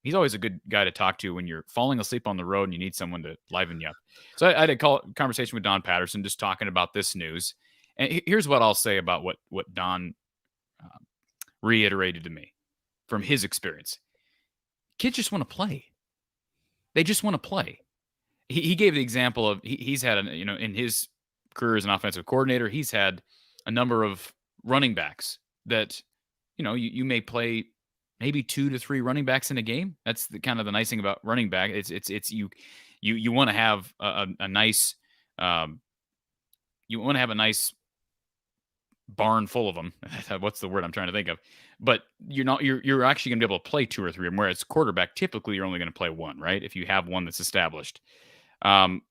He's always a good guy to talk to when you're falling asleep on the road and you need someone to liven you up. So I had a conversation with Don Patterson just talking about this news. And here's what I'll say about what Don reiterated to me from his experience. Kids just want to play. They just want to play. He gave the example of he's had, in his career as an offensive coordinator, he's had a number of running backs that, you may play maybe 2 to 3 running backs in a game. That's the kind of the nice thing about running back. It's you want to have a nice you want to have a nice barn full of them. What's the word I'm trying to think of? But you're actually going to be able to play 2 or 3 of them. Whereas quarterback, typically you're only going to play 1, right? If you have one that's established. There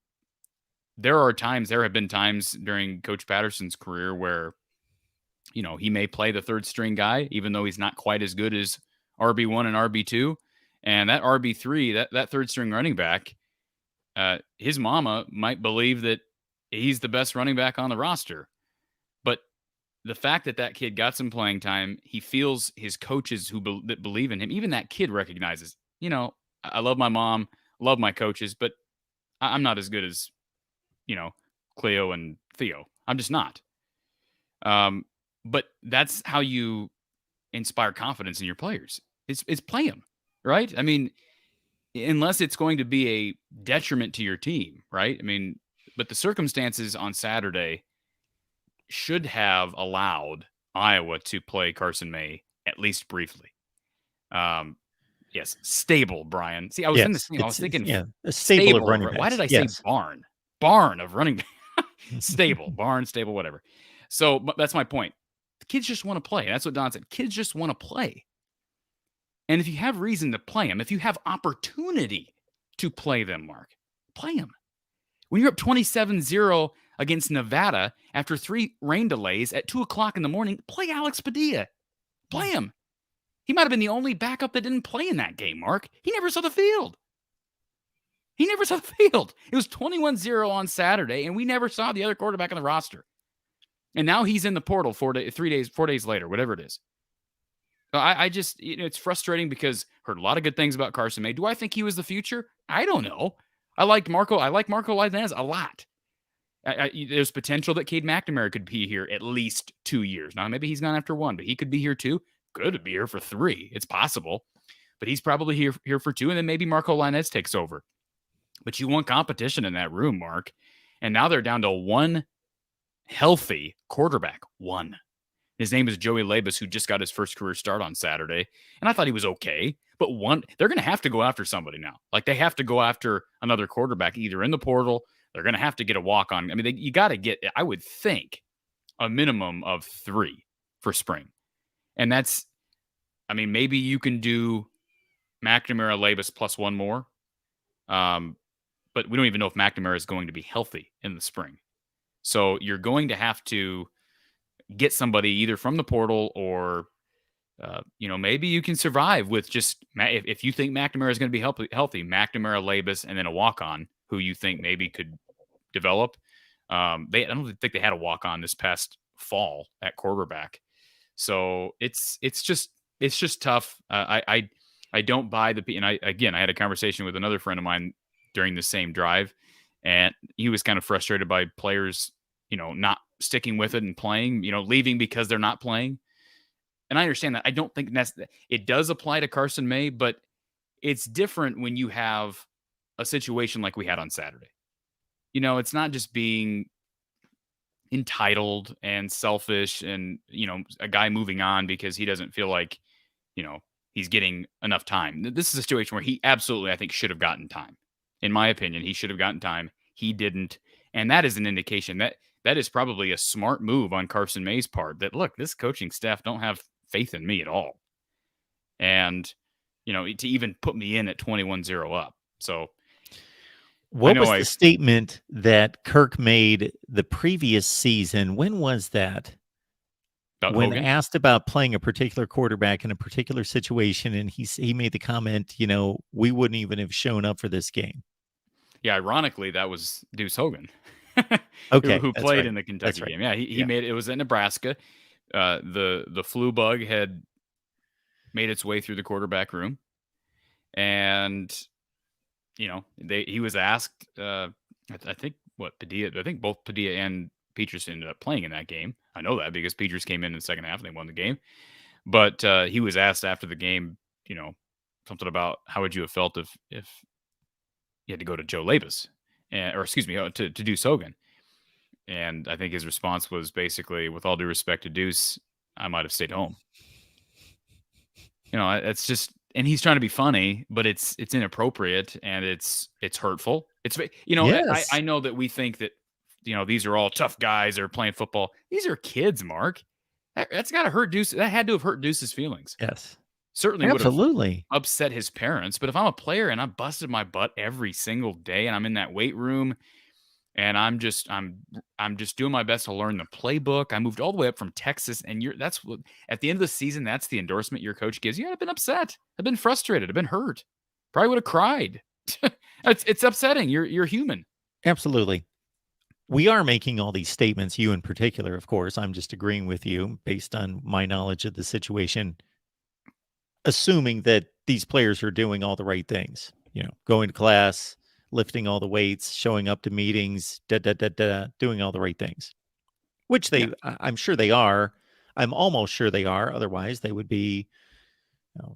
have been times during Coach Patterson's career where, he may play the third string guy, even though he's not quite as good as RB1 and RB2. And that RB3, that third string running back, his mama might believe that he's the best running back on the roster. But the fact that kid got some playing time, he feels his coaches that believe in him, even that kid recognizes, I love my mom, love my coaches, but I'm not as good as, Cleo and Theo. I'm just not. But that's how you inspire confidence in your players. It's play them, right? I mean, unless it's going to be a detriment to your team, right? I mean, but the circumstances on Saturday should have allowed Iowa to play Carson May at least briefly. Yes, stable, Brian. See, I was in the same. I was thinking, a stable of running backs. Why did I say barn? Barn of running back. Stable, barn, stable, whatever. So that's my point. The kids just want to play. That's what Don said. Kids just want to play. And if you have reason to play them, if you have opportunity to play them, Mark, play them. When you're up 27-0 against Nevada after 3 rain delays at 2 o'clock in the morning, play Alex Padilla. Play him. He might have been the only backup that didn't play in that game, Mark. He never saw the field. It was 21-0 on Saturday, and we never saw the other quarterback on the roster. And now he's in the portal 4 days later, whatever it is. So I just, it's frustrating because heard a lot of good things about Carson May. Do I think he was the future? I don't know. I like Marco Lainez a lot. There's potential that Cade McNamara could be here at least 2 years. Now, maybe he's gone after 1, but he could be here 2. Could be here for 3. It's possible. But he's probably here for 2, and then maybe Marco Lainez takes over. But you want competition in that room, Mark. And now they're down to 1 healthy quarterback. 1. His name is Joey Labus, who just got his first career start on Saturday. And I thought he was okay. But they're going to have to go after somebody now. Like, they have to go after another quarterback, either in the portal. They're going to have to get a walk-on. I mean, you got to get, I would think, a minimum of 3 for spring. And that's, I mean, maybe you can do McNamara, Labus plus 1 more. But we don't even know if McNamara is going to be healthy in the spring. So you're going to have to get somebody either from the portal or, maybe you can survive with just, if you think McNamara is going to be healthy, McNamara, Labus, and then a walk-on who you think maybe could develop. I don't think they had a walk-on this past fall at quarterback. So it's just tough. I don't buy and I had a conversation with another friend of mine during the same drive, and he was kind of frustrated by players, not sticking with it and playing, leaving because they're not playing. And I understand that. I don't think it does apply to Carson May, but it's different when you have a situation like we had on Saturday. It's not just being entitled and selfish and, a guy moving on because he doesn't feel like, he's getting enough time. This is a situation where he absolutely, I think, should have gotten time. In my opinion, he should have gotten time. He didn't. And that is an indication that is probably a smart move on Carson May's part that, look, this coaching staff don't have faith in me at all. And, to even put me in at 21-0 up. So what was the statement that Kirk made the previous season? When was that? When Hogan? Asked about playing a particular quarterback in a particular situation, and he made the comment, we wouldn't even have shown up for this game. Yeah, ironically, that was Deuce Hogan. Okay, who that's played right. in the That's Kentucky right. game. Yeah, he Yeah. made it. It was in Nebraska. The flu bug had made its way through the quarterback room, and he was asked. I think what Padilla. I think both Padilla and Petras ended up playing in that game. I know that because Petras came in the second half and they won the game. But he was asked after the game, something about how would you have felt if you had to go to Joe Labus, or excuse me, to Deuce Hogan. And I think his response was basically, with all due respect to Deuce, I might have stayed home. It's just, and he's trying to be funny, but it's inappropriate and it's hurtful. It's Yes. I know that we think that these are all tough guys that are playing football. These are kids, Mark. That's got to hurt Deuce. That had to have hurt Deuce's feelings. Yes. Certainly would have Absolutely. upset his parents. But if I'm a player and I busted my butt every single day and I'm in that weight room and I'm just doing my best to learn the playbook. I moved all the way up from Texas, and that's what at the end of the season, that's the endorsement your coach gives you. I've been upset. I've been frustrated. I've been hurt. Probably would have cried. It's upsetting. You're human. Absolutely. We are making all these statements, you in particular, of course. I'm just agreeing with you based on my knowledge of the situation, assuming that these players are doing all the right things, going to class, lifting all the weights, showing up to meetings, doing all the right things, which I'm sure they are. I'm almost sure they are. Otherwise, they would be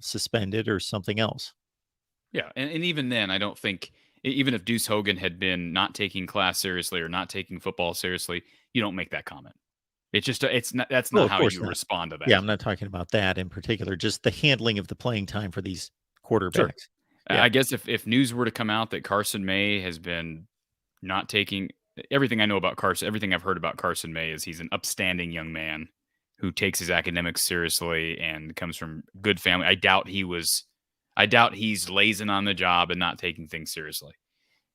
suspended or something else. Yeah. And even then, I don't think, even if Deuce Hogan had been not taking class seriously or not taking football seriously, you don't make that comment. It's just, that's not how you respond to that. Yeah, I'm not talking about that in particular, just the handling of the playing time for these quarterbacks. Sure. Yeah. I guess if news were to come out that Carson May has been not taking everything I know about Carson, everything I've heard about Carson May is he's an upstanding young man who takes his academics seriously and comes from good family. I doubt he's lazing on the job and not taking things seriously.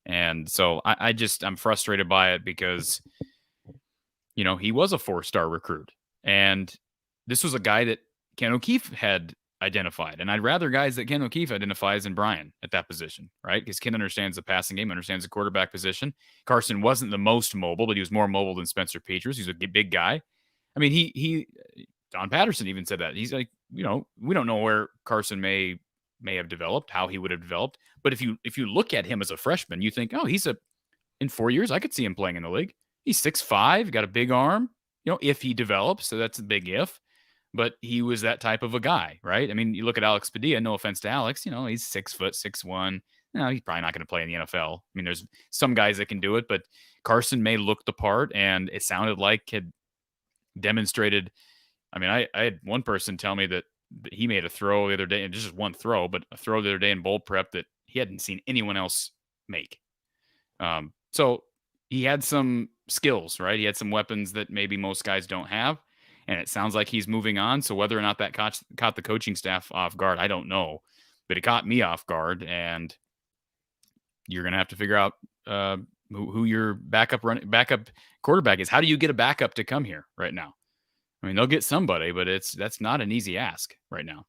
And so I'm frustrated by it because, he was a 4-star recruit and this was a guy that Ken O'Keefe had identified. And I'd rather guys that Ken O'Keefe identifies than Brian at that position, right? Because Ken understands the passing game, understands the quarterback position. Carson wasn't the most mobile, but he was more mobile than Spencer Petras. He's a big guy. I mean, Don Patterson even said that. He's like, we don't know where Carson may have developed, how he would have developed. But if you look at him as a freshman, you think, oh, in 4 years, I could see him playing in the league. He's 6'5", got a big arm, if he develops. So that's a big if. But he was that type of a guy, right? I mean, you look at Alex Padilla, no offense to Alex, he's 6 foot, 6'1". He's probably not going to play in the NFL. I mean, there's some guys that can do it, but Carson May looked the part, and it sounded like had demonstrated. I mean, I had one person tell me that he made a throw the other day, and just one throw, but a throw the other day in bowl prep that he hadn't seen anyone else make. So he had some skills, right? He had some weapons that maybe most guys don't have. And it sounds like he's moving on. So whether or not that caught the coaching staff off guard, I don't know. But it caught me off guard. And you're going to have to figure out who your backup quarterback is. How do you get a backup to come here right now? I mean, they'll get somebody, but that's not an easy ask right now.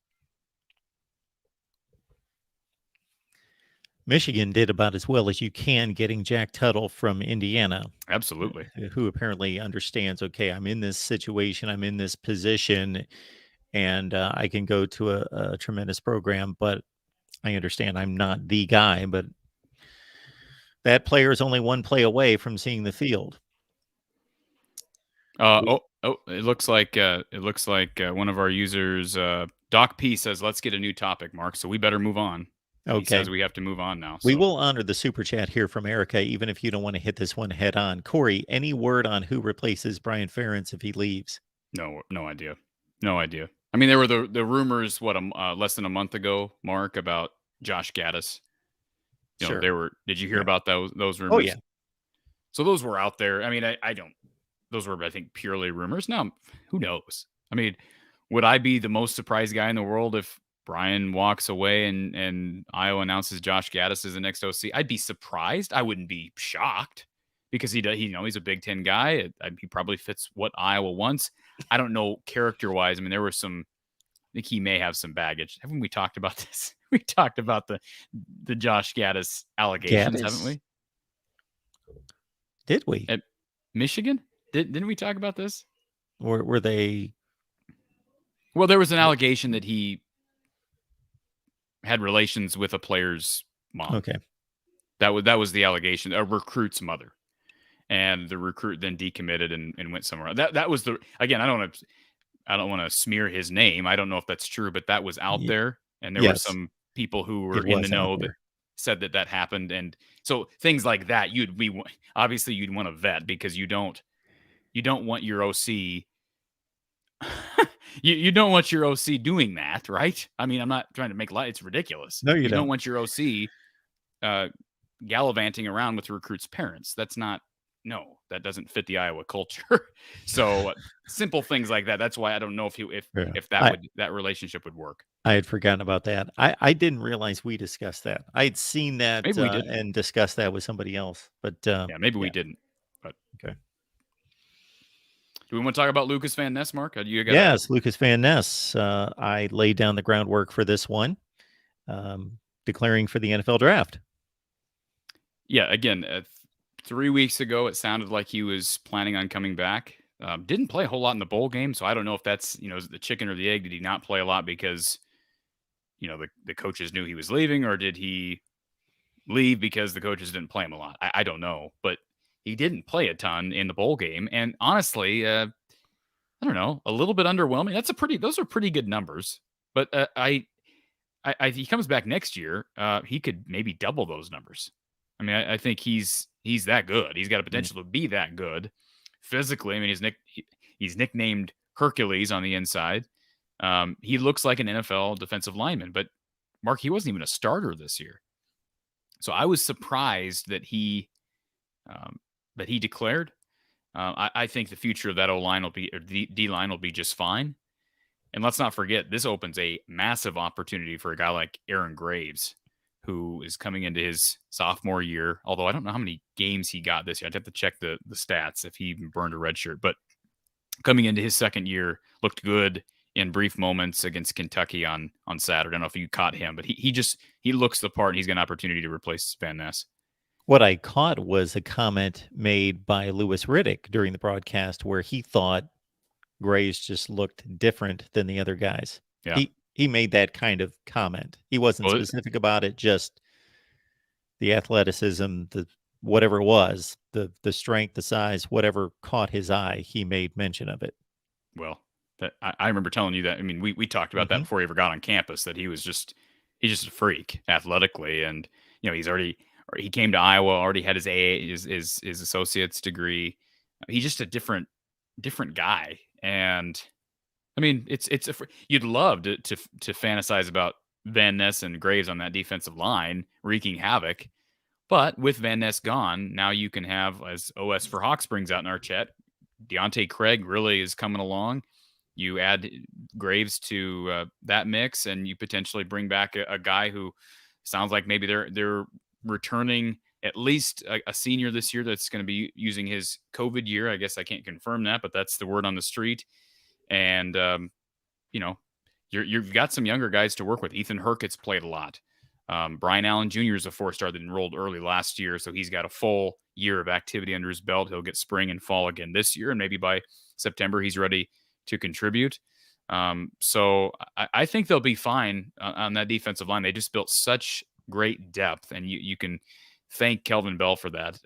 Michigan did about as well as you can getting Jack Tuttle from Indiana. Absolutely. Who apparently understands, okay, I'm in this situation, I'm in this position, and I can go to a tremendous program, but I understand I'm not the guy, but that player is only one play away from seeing the field. It looks like one of our users, Doc P, says, let's get a new topic, Mark. So we better move on. Okay. He says we have to move on now. So. We will honor the super chat here from Erica, even if you don't want to hit this one head on. Corey, any word on who replaces Brian Ferentz if he leaves? No idea. No idea. I mean, there were the rumors, less than a month ago, Mark, about Josh Gaddis. Sure. Did you hear about those rumors? Oh, yeah. So those were out there. I mean, those were, I think, purely rumors. Now, who knows? I mean, would I be the most surprised guy in the world if Brian walks away and Iowa announces Josh Gaddis as the next OC? I'd be surprised. I wouldn't be shocked because he's a Big Ten guy. He probably fits what Iowa wants. I don't know character-wise. I mean, there were I think he may have some baggage. Haven't we talked about this? We talked about the Josh Gaddis allegations, haven't we? Did we? at Michigan. Didn't we talk about this? Were they? Well, there was an allegation that he had relations with a player's mom. Okay. That was the allegation. A recruit's mother, and the recruit then decommitted and went somewhere else. That was the again. I don't want to smear his name. I don't know if that's true, but that was out there, and there were Yes, some people who were it in the was out know that there. said that happened, and so things like that obviously you'd want to vet because you don't want your OC. You don't want your OC doing that, right? I mean, I'm not trying to make light. It's ridiculous. No, you don't don't. want your OC gallivanting around with the recruit's parents. That doesn't fit the Iowa culture. So simple things like that. That's why I don't know if that relationship would work. I had forgotten about that. I didn't realize we discussed that. I'd seen that Maybe we did. and discussed that with somebody else, but Yeah, maybe we didn't. But okay. Do we want to talk about Lucas Van Ness, Mark? Yes, Lucas Van Ness. I laid down the groundwork for this one, declaring for the NFL draft. Yeah, again, 3 weeks ago, it sounded like he was planning on coming back. Didn't play a whole lot in the bowl game, so I don't know if that's is it the chicken or the egg. Did he not play a lot because the coaches knew he was leaving, or did he leave because the coaches didn't play him a lot? I don't know, but he didn't play a ton in the bowl game, and honestly, I don't know, a little bit underwhelming. Those are pretty good numbers, but he comes back next year, he could maybe double those numbers. I mean, I think he's that good. He's got a potential to be that good physically. I mean, he's nicknamed Hercules on the inside. He looks like an NFL defensive lineman, but Mark, he wasn't even a starter this year. So I was surprised that he declared. I think the future of that O-line D-line will be just fine. And let's not forget, this opens a massive opportunity for a guy like Aaron Graves, who is coming into his sophomore year. Although I don't know how many games he got this year. I'd have to check the stats if he even burned a red shirt. But coming into his second year, looked good in brief moments against Kentucky on Saturday. I don't know if you caught him, but he looks the part, and he's got an opportunity to replace Van Ness. What I caught was a comment made by Louis Riddick during the broadcast where he thought Graves just looked different than the other guys. Yeah. He made that kind of comment. He wasn't specific about it, just the athleticism, the whatever it was, the strength, the size, whatever caught his eye, he made mention of it. Well, I remember telling you that. I mean, we talked about that before he ever got on campus, that he's just a freak athletically, and he came to Iowa, already had his associate's degree. He's just a different guy, and I mean, you'd love to fantasize about Van Ness and Graves on that defensive line wreaking havoc, but with Van Ness gone, now you can have, as OS for Hawks brings out in our chat, Deontay Craig really is coming along. You add Graves to that mix, and you potentially bring back a guy who sounds like maybe they're returning at least a senior this year that's going to be using his COVID year. I guess I can't confirm that, but that's the word on the street. And, you've got some younger guys to work with. Ethan Hurkett's played a lot. Brian Allen Jr. is a 4-star that enrolled early last year, so he's got a full year of activity under his belt. He'll get spring and fall again this year, and maybe by September he's ready to contribute. So I think they'll be fine on that defensive line. They just built such great depth, and you can thank Kelvin Bell for that.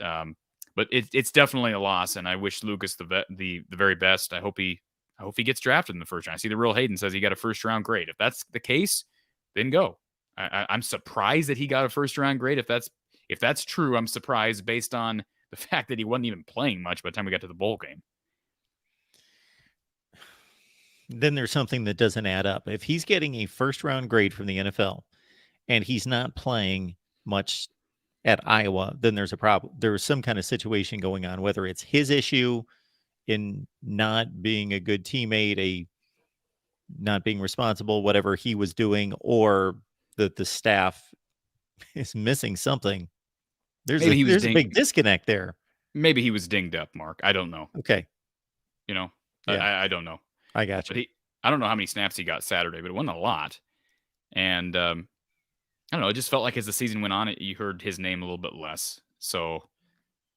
But it's definitely a loss, and I wish Lucas the very best. I hope he gets drafted in the first round. I see the real Hayden says he got a first-round grade. If that's the case, then go. I'm surprised that he got a first-round grade. If that's true, I'm surprised based on the fact that he wasn't even playing much by the time we got to the bowl game. Then there's something that doesn't add up. If he's getting a first-round grade from the NFL and he's not playing much at Iowa, then there's a problem. There's some kind of situation going on, whether it's his issue in not being a good teammate, not being responsible, whatever he was doing, or that the staff is missing something. There's a big disconnect there. Maybe he was dinged up, Mark. I don't know. Okay. Yeah. I don't know. I got you. But I don't know how many snaps he got Saturday, but it wasn't a lot. And I don't know. It just felt like as the season went on, you heard his name a little bit less. So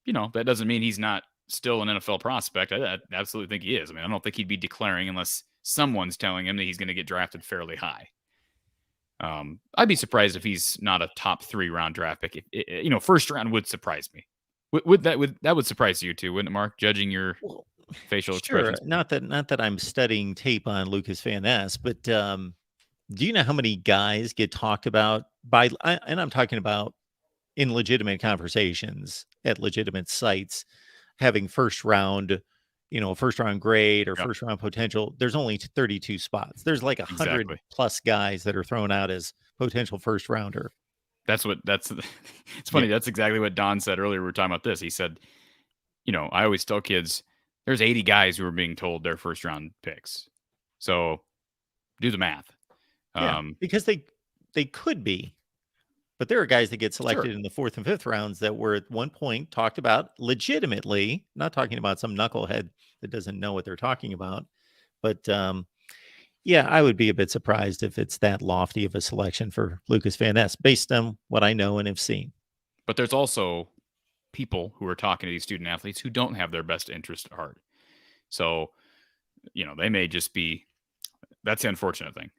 that doesn't mean he's not still an NFL prospect. I absolutely think he is. I mean, I don't think he'd be declaring unless someone's telling him that he's going to get drafted fairly high. I'd be surprised if he's not a top 3 round draft pick. First round would surprise me. That would surprise you too, wouldn't it, Mark? Judging your facial Sure. expressions. Not that I'm studying tape on Lucas Van Ness, but do you know how many guys get talked about and I'm talking about in legitimate conversations at legitimate sites, having first round grade or Yep. first round potential? There's only 32 spots. There's like 100 Exactly. plus guys that are thrown out as potential first rounder. It's funny. Yeah. That's exactly what Don said earlier. We were talking about this. He said, I always tell kids there's 80 guys who are being told they're first round picks. So do the math. Yeah, because they could be, but there are guys that get selected Sure. in the 4th and 5th rounds that were at one point talked about legitimately, not talking about some knucklehead that doesn't know what they're talking about. But yeah, I would be a bit surprised if it's that lofty of a selection for Lucas Van Ness based on what I know and have seen. But there's also people who are talking to these student athletes who don't have their best interest at heart. So, they may just be, that's the unfortunate thing.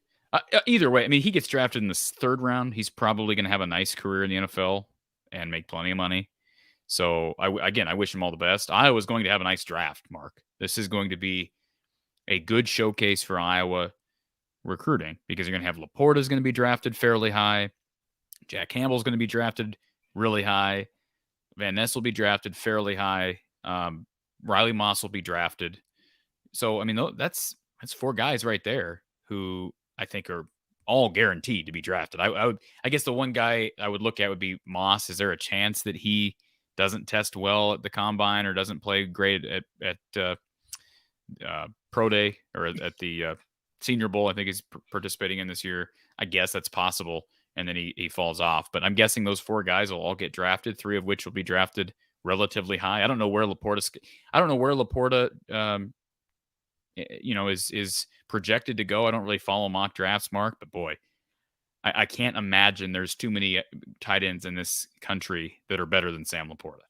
Either way, I mean, he gets drafted in the 3rd round. He's probably going to have a nice career in the NFL and make plenty of money. So, I wish him all the best. Iowa's going to have a nice draft, Mark. This is going to be a good showcase for Iowa recruiting because you're going to have Laporta's going to be drafted fairly high. Jack Campbell's going to be drafted really high. Van Ness will be drafted fairly high. Riley Moss will be drafted. So, I mean, that's 4 guys right there who I think are all guaranteed to be drafted. I guess the one guy I would look at would be Moss. Is there a chance that he doesn't test well at the combine or doesn't play great at pro day or at the Senior Bowl? I think he's participating in this year. I guess that's possible. And then he falls off. But I'm guessing those 4 guys will all get drafted, 3 of which will be drafted relatively high. I don't know where Laporta is projected to go. I don't really follow mock drafts, Mark, but boy, I can't imagine there's too many tight ends in this country that are better than Sam Laporta.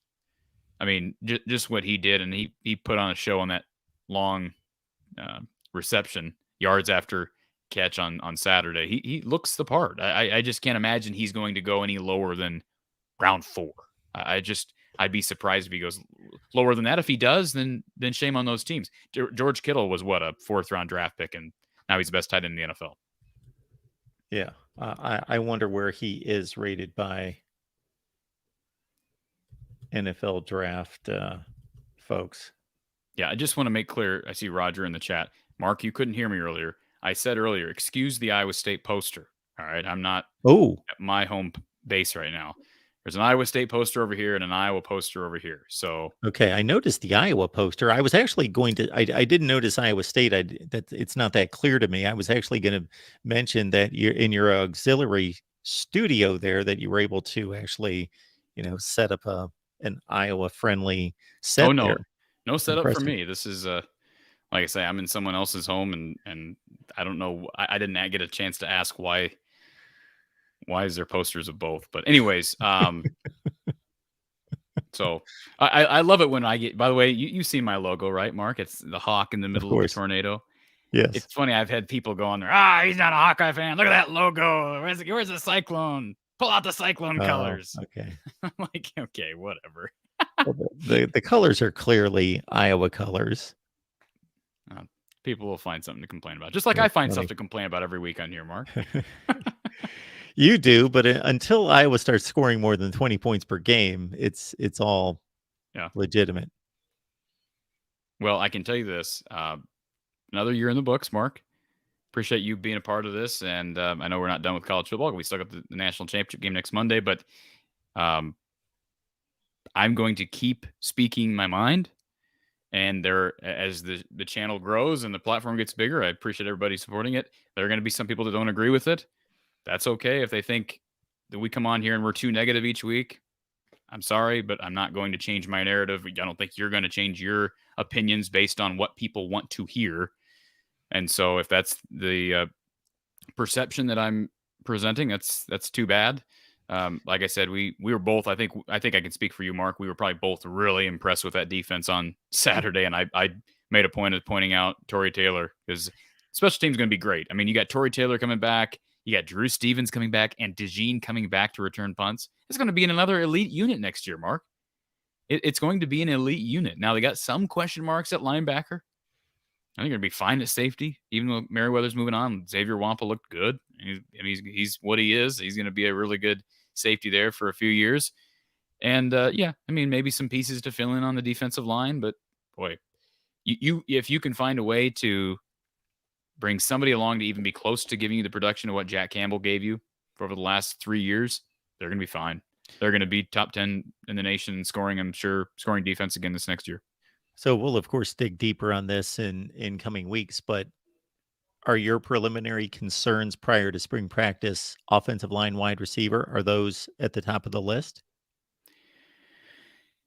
I mean, just what he did, and he put on a show on that long reception, yards after catch on Saturday. He looks the part. I just can't imagine he's going to go any lower than round 4. I'd be surprised if he goes lower than that. If he does, then shame on those teams. George Kittle was a 4th round draft pick, and now he's the best tight end in the NFL. Yeah, I wonder where he is rated by NFL draft folks. Yeah, I just want to make clear. I see Roger in the chat. Mark, you couldn't hear me earlier. I said earlier, excuse the Iowa State poster. All right, I'm not at my home base right now. There's an Iowa State poster over here and an Iowa poster over here. So okay, I noticed the Iowa poster. I was actually going to. I didn't notice Iowa State. That it's not that clear to me. I was actually going to mention that you're in your auxiliary studio there that you were able to actually, set up an Iowa friendly set. Oh no, there. No setup for me. This is like I say, I'm in someone else's home, and I don't know. I didn't get a chance to ask why is there posters of both. But anyways, so I love it when I get. By the way, you see my logo, right, Mark? It's the hawk in the middle of the tornado. Yes. It's funny. I've had people go on there. He's not a Hawkeye fan. Look at that logo. Where's the Cyclone? Pull out the Cyclone colors. Okay. I'm like, okay, whatever. Well, the colors are clearly Iowa colors. People will find something to complain about. Just like I find stuff to complain about every week on here, Mark. You do, but until Iowa starts scoring more than 20 points per game, it's all legitimate. Well, I can tell you this. Another year in the books, Mark. Appreciate you being a part of this. And I know we're not done with college football. We still got the national championship game next Monday, but I'm going to keep speaking my mind. And as the channel grows and the platform gets bigger, I appreciate everybody supporting it. There are going to be some people that don't agree with it. That's okay. If they think that we come on here and we're too negative each week, I'm sorry, but I'm not going to change my narrative. I don't think you're going to change your opinions based on what people want to hear. And so if that's the perception that I'm presenting, that's too bad. Like I said, we were both. I think I can speak for you, Mark. We were probably both really impressed with that defense on Saturday, and I made a point of pointing out Torrey Taylor because special teams going to be great. I mean, you got Torrey Taylor coming back, you got Drew Stevens coming back, and DeJean coming back to return punts. It's going to be in another elite unit next year, Mark. It's going to be an elite unit. Now they got some question marks at linebacker. I think they're going to be fine at safety, even though Merriweather's moving on. Xavier Wampa looked good. He's what he is. He's going to be a really good safety there for a few years. And yeah, I mean, maybe some pieces to fill in on the defensive line, but boy, you if you can find a way to bring somebody along to even be close to giving you the production of what Jack Campbell gave you for over the last 3 years, they're going to be fine. They're going to be top 10 in the nation in scoring, I'm sure, scoring defense again this next year. So we'll, of course, dig deeper on this in coming weeks, but are your preliminary concerns prior to spring practice offensive line, wide receiver? Are those at the top of the list?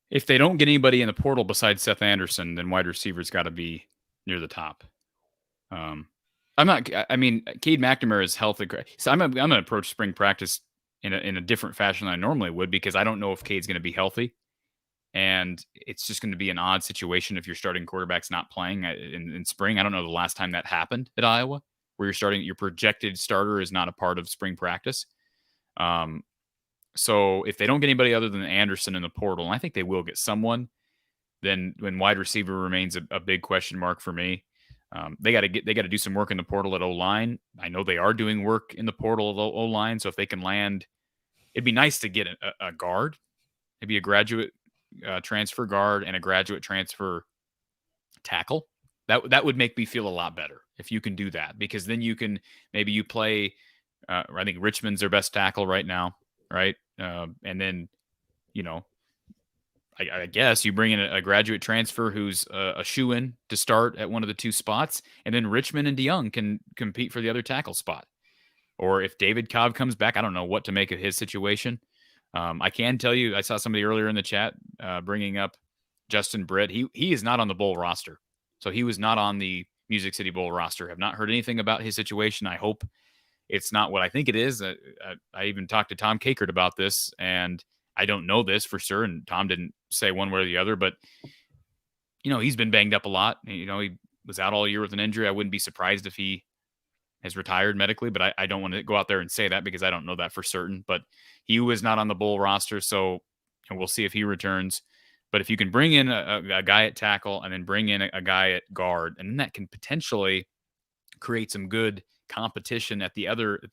If they don't get anybody in the portal besides Seth Anderson, then wide receiver's got to be near the top. I'm not. I mean, Cade McNamara is healthy, so I'm gonna approach spring practice in a different fashion than I normally would because I don't know if Cade's going to be healthy, and it's just going to be an odd situation if your starting quarterback's not playing in spring. I don't know the last time that happened at Iowa, where your projected starter is not a part of spring practice. So if they don't get anybody other than Anderson in the portal, and I think they will get someone, then when wide receiver remains a big question mark for me. They got to do some work in the portal at O-line. I know they are doing work in the portal at O-line. So if they can land, it'd be nice to get a guard, maybe a graduate transfer guard and a graduate transfer tackle. That would make me feel a lot better if you can do that, because then you play. I think Richmond's their best tackle right now, right? And then, I guess you bring in a graduate transfer who's a shoe-in to start at one of the two spots, and then Richmond and DeYoung can compete for the other tackle spot. Or if David Cobb comes back, I don't know what to make of his situation. I can tell you, I saw somebody earlier in the chat bringing up Justin Britt. He is not on the bowl roster. So he was not on the Music City Bowl roster. Have not heard anything about his situation. I hope it's not what I think it is. I even talked to Tom Kakert about this, and I don't know this for sure, and Tom didn't say one way or the other, but, he's been banged up a lot. He was out all year with an injury. I wouldn't be surprised if he has retired medically, but I don't want to go out there and say that because I don't know that for certain. But he was not on the bowl roster, so we'll see if he returns. But if you can bring in a guy at tackle and then bring in a guy at guard, and then that can potentially create some good competition at the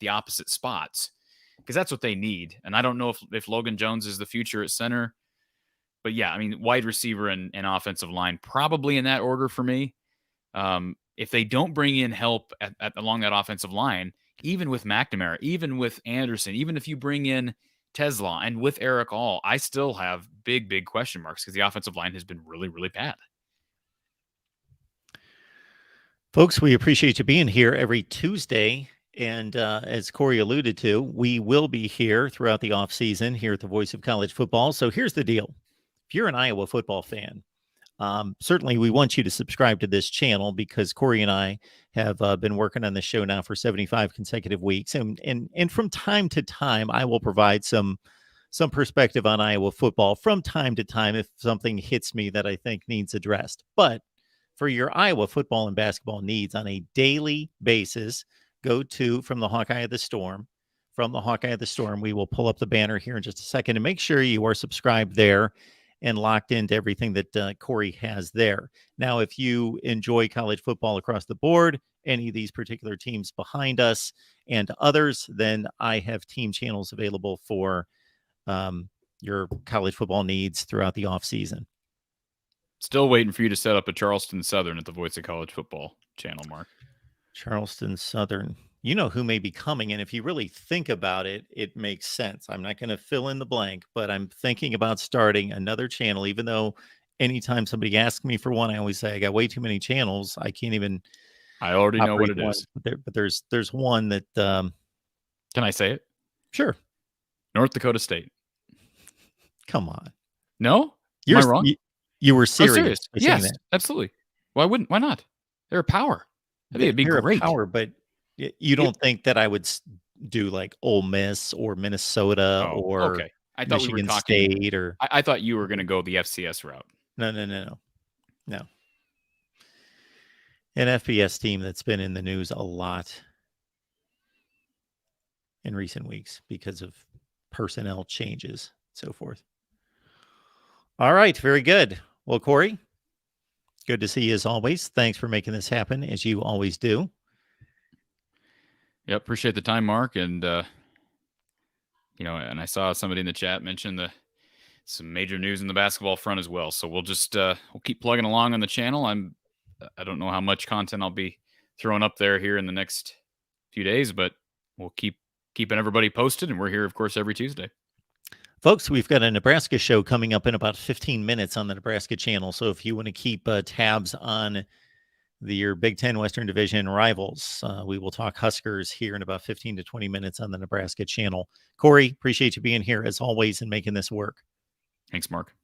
opposite spots, because that's what they need. And I don't know if Logan Jones is the future at center, but yeah, I mean, wide receiver and offensive line, probably in that order for me. If they don't bring in help along that offensive line, even with McNamara, even with Anderson, even if you bring in Tesla and with Eric All, I still have big question marks because the offensive line has been really, really bad. Folks, we appreciate you being here every Tuesday. And as Corey alluded to, we will be here throughout the off season here at the Voice of College Football. So here's the deal. If you're an Iowa football fan, certainly we want you to subscribe to this channel because Corey and I have been working on the show now for 75 consecutive weeks. And from time to time, I will provide some perspective on Iowa football from time to time if something hits me that I think needs addressed. But for your Iowa football and basketball needs on a daily basis, go to From the Hawkeye of the Storm. From the Hawkeye of the Storm, we will pull up the banner here in just a second and make sure you are subscribed there and locked into everything that Corey has there. Now, if you enjoy college football across the board, any of these particular teams behind us and others, then I have team channels available for your college football needs throughout the offseason. Still waiting for you to set up a Charleston Southern at the Voice of College Football channel, Mark. Charleston Southern. You know who may be coming, and if you really think about it, it makes sense. I'm not going to fill in the blank, but I'm thinking about starting another channel, even though anytime somebody asks me for one, I always say I got way too many channels. I can't even. I already know what it is. But there's one that. Can I say it? Sure. North Dakota State. Come on. No? Am I wrong? You were serious. Yes, absolutely. Why wouldn't? Why not? They're a power. I think it'd be great. Power, but you don't think that I would do like Ole Miss or Minnesota Oh, or okay. I thought we were Michigan talking. State or I thought you were going to go the FCS route. no. An FBS team that's been in the news a lot in recent weeks because of personnel changes, so forth. All right, very good. Well, Corey, good to see you as always. Thanks for making this happen, as you always do. Yep, appreciate the time, Mark. And and I saw somebody in the chat mention some major news in the basketball front as well. So we'll just we'll keep plugging along on the channel. I don't know how much content I'll be throwing up there here in the next few days, but we'll keeping everybody posted, and we're here, of course, every Tuesday. Folks, we've got a Nebraska show coming up in about 15 minutes on the Nebraska channel. So if you want to keep tabs on your Big Ten Western Division rivals, we will talk Huskers here in about 15 to 20 minutes on the Nebraska channel. Corey, appreciate you being here as always and making this work. Thanks, Mark.